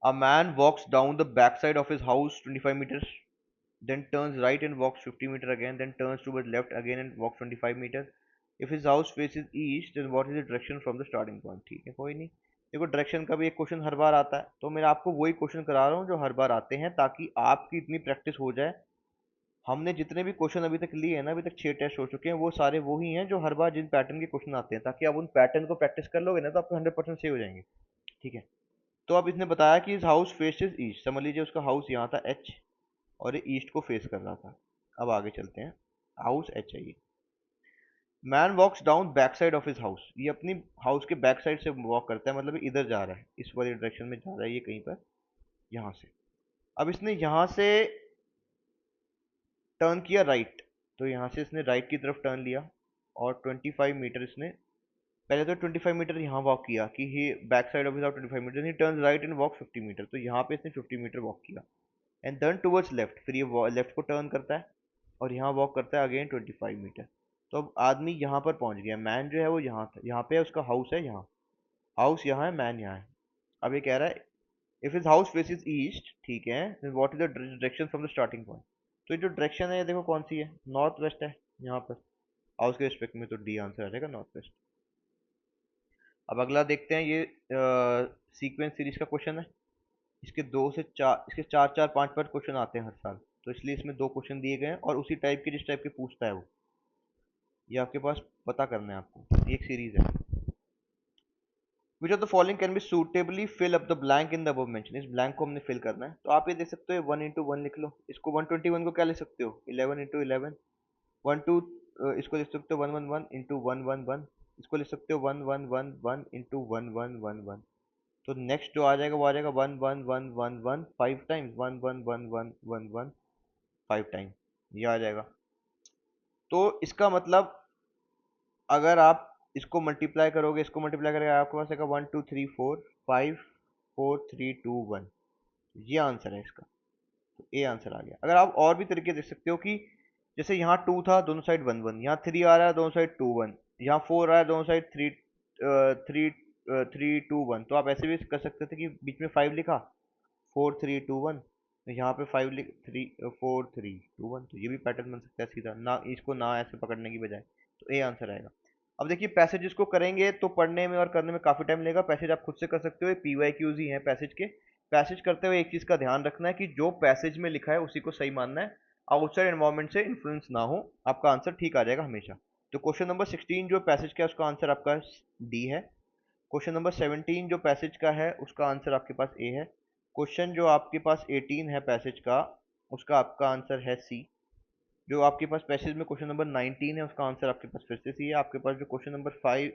A man walks down the back side of his house 25 meters, then turns right and walks 50 meter again, then turns towards left again and walks 25 meter. If his house faces east, then what is the direction from the starting point? ठीक है, कोई नहीं। देखो direction का भी एक question हर बार आता है, तो मैं आपको वही क्वेश्चन करा रहा हूँ जो हर बार आते हैं, ताकि आपकी इतनी प्रैक्टिस हो जाए। हमने जितने भी क्वेश्चन अभी तक लिए हैं ना, अभी तक 6 टेस्ट हो चुके हैं, वो सारे वो ही हैं जो हर बार जिन पैटर्न के क्वेश्चन आते हैं, ताकि आप उन पैटर्न को प्रैक्टिस कर लोगे ना तो आपको 100% सही हो जाएंगे। ठीक है, तो अब इसने बताया कि इस हाउस फेसेस ईस्ट, समझ लीजिए उसका हाउस यहाँ था एच, और ये ईस्ट को फेस कर रहा था। अब आगे चलते हैं, हाउस एच है ये। Man walks down back side of his house, ये अपनी हाउस के बैक साइड से वॉक करता है, मतलब ये इधर जा रहा है, इस वाली डायरेक्शन में जा रहा है ये कहीं पर, यहाँ से। अब इसने यहाँ से टर्न किया राइट, तो यहाँ से इसने राइट की तरफ टर्न लिया, और 25 मीटर इसने, पहले तो 25 मीटर यहाँ वॉक किया कि he back side of his house 25 metre, he turn right and walk 50 metre, तो यहाँ पे इसने 50 मीटर वॉक किया, एंड टर्न टुवर्ड्स लेफ्ट, फिर ये लेफ्ट को टर्न करता है और यहाँ वॉक करता है अगेन 25 मीटर। तो अब आदमी यहाँ पर पहुंच गया, मैन जो है वो यहाँ था, यहाँ पे है उसका हाउस है, यहाँ हाउस यहाँ है, मैन यहाँ है। अब ये कह रहा है if his house faces east, ठीक है, then what is the direction from the starting point. तो ये जो डायरेक्शन है ये देखो कौन सी है, नॉर्थ वेस्ट है यहाँ पर, हाउस के रिस्पेक्ट में, तो डी आंसर आ जाएगा नॉर्थ वेस्ट। अब अगला देखते हैं, ये सीक्वेंस सीरीज का क्वेश्चन है, इसके 2 से 4, इसके 4 4 5 5 क्वेश्चन आते हैं हर साल, तो इसलिए इसमें 2 क्वेश्चन दिए गए हैं, और उसी टाइप के जिस टाइप के पूछता है वो, ये आपके पास पता करना है आपको, ये एक सीरीज है। Which of the following can be suitably fill up the blank in the above mention, इस ब्लैंक को हमने फिल करना है। तो आप ये देख सकते हो 1 into 1 लिख लो, इसको 121 को क्या लिख सकते हो 11 into 11, 1 2 इसको लिख सकते हो 111 इंटू 111, इसको लिख सकते हो 1111 इंटू 1111। तो नेक्स्ट जो आ जाएगा वो आ जाएगा 11111 5 टाइम्स, 111111 5 टाइम, ये आ जाएगा। तो इसका मतलब अगर आप इसको मल्टीप्लाई करोगे, इसको मल्टीप्लाई करेंगे, आपके पास आएगा 1 2 3 4 5 4 3 2 1, ये आंसर है इसका। तो ए आंसर आ गया। अगर आप और भी तरीके देख सकते हो कि जैसे यहाँ 2 था, दोनों साइड 1 1, यहाँ 3 आ रहा है, दोनों साइड 2 1, यहाँ 4 आ रहा है, दोनों साइड 3 2 1, तो आप ऐसे भी कर सकते थे कि बीच में 5 लिखा, 4 3 2 1, तो यहाँ पे 5 लिख 3 4 3 2 1, तो ये भी पैटर्न बन सकता है सीधा ना, इसको ना ऐसे पकड़ने की बजाय। तो ए आंसर आएगा। अब देखिए पैसेज इसको करेंगे तो पढ़ने में और करने में काफी टाइम लगेगा। पैसेज आप खुद से कर सकते हो, PYQs ही हैं पैसेज के। पैसेज करते हुए एक चीज का ध्यान रखना है कि जो पैसेज में लिखा है उसी को सही मानना है, आउटसाइड एनवायरनमेंट से इन्फ्लुएंस ना हो, आपका आंसर ठीक आ जाएगा हमेशा। तो क्वेश्चन नंबर 16 जो पैसेज का है उसका आंसर आपका डी है। क्वेश्चन नंबर 17 जो पैसेज का है उसका आंसर आपके पास ए है। क्वेश्चन जो आपके पास 18 है पैसेज का, उसका आपका आंसर है सी। जो आपके पास पैसेज में क्वेश्चन नंबर 19 है उसका आंसर आपके पास फिर से सी है। आपके पास जो क्वेश्चन नंबर 5,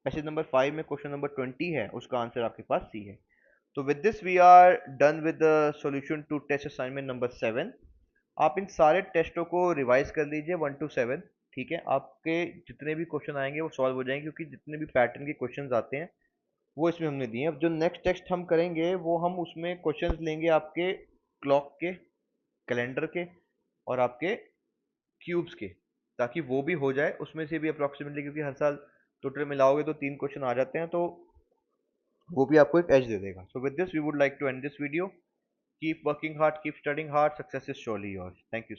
पैसेज नंबर 5 में क्वेश्चन नंबर 20 है उसका आंसर आपके पास सी है। तो with this we are done with the solution to test assignment number 7। आप इन सारे टेस्टों को रिवाइज कर लीजिए 1 to 7, ठीक है। आपके जितने भी क्वेश्चन आएंगे वो सॉल्व हो जाएंगे, क्योंकि जितने भी पैटर्न के क्वेश्चन आते हैं वो इसमें हमने दिए हैं। अब जो नेक्स्ट टेस्ट हम करेंगे वो हम उसमें क्वेश्चंस लेंगे आपके क्लॉक के, कैलेंडर के और आपके क्यूब्स के, ताकि वो भी हो जाए उसमें से भी अप्रोक्सीमेटली, क्योंकि हर साल टोटल मिलाओगे तो 3 क्वेश्चन आ जाते हैं, तो वो भी आपको एक एज दे देगा। So with this we would like to end this video. Keep working hard, keep studying hard, success is surely yours. Thank you.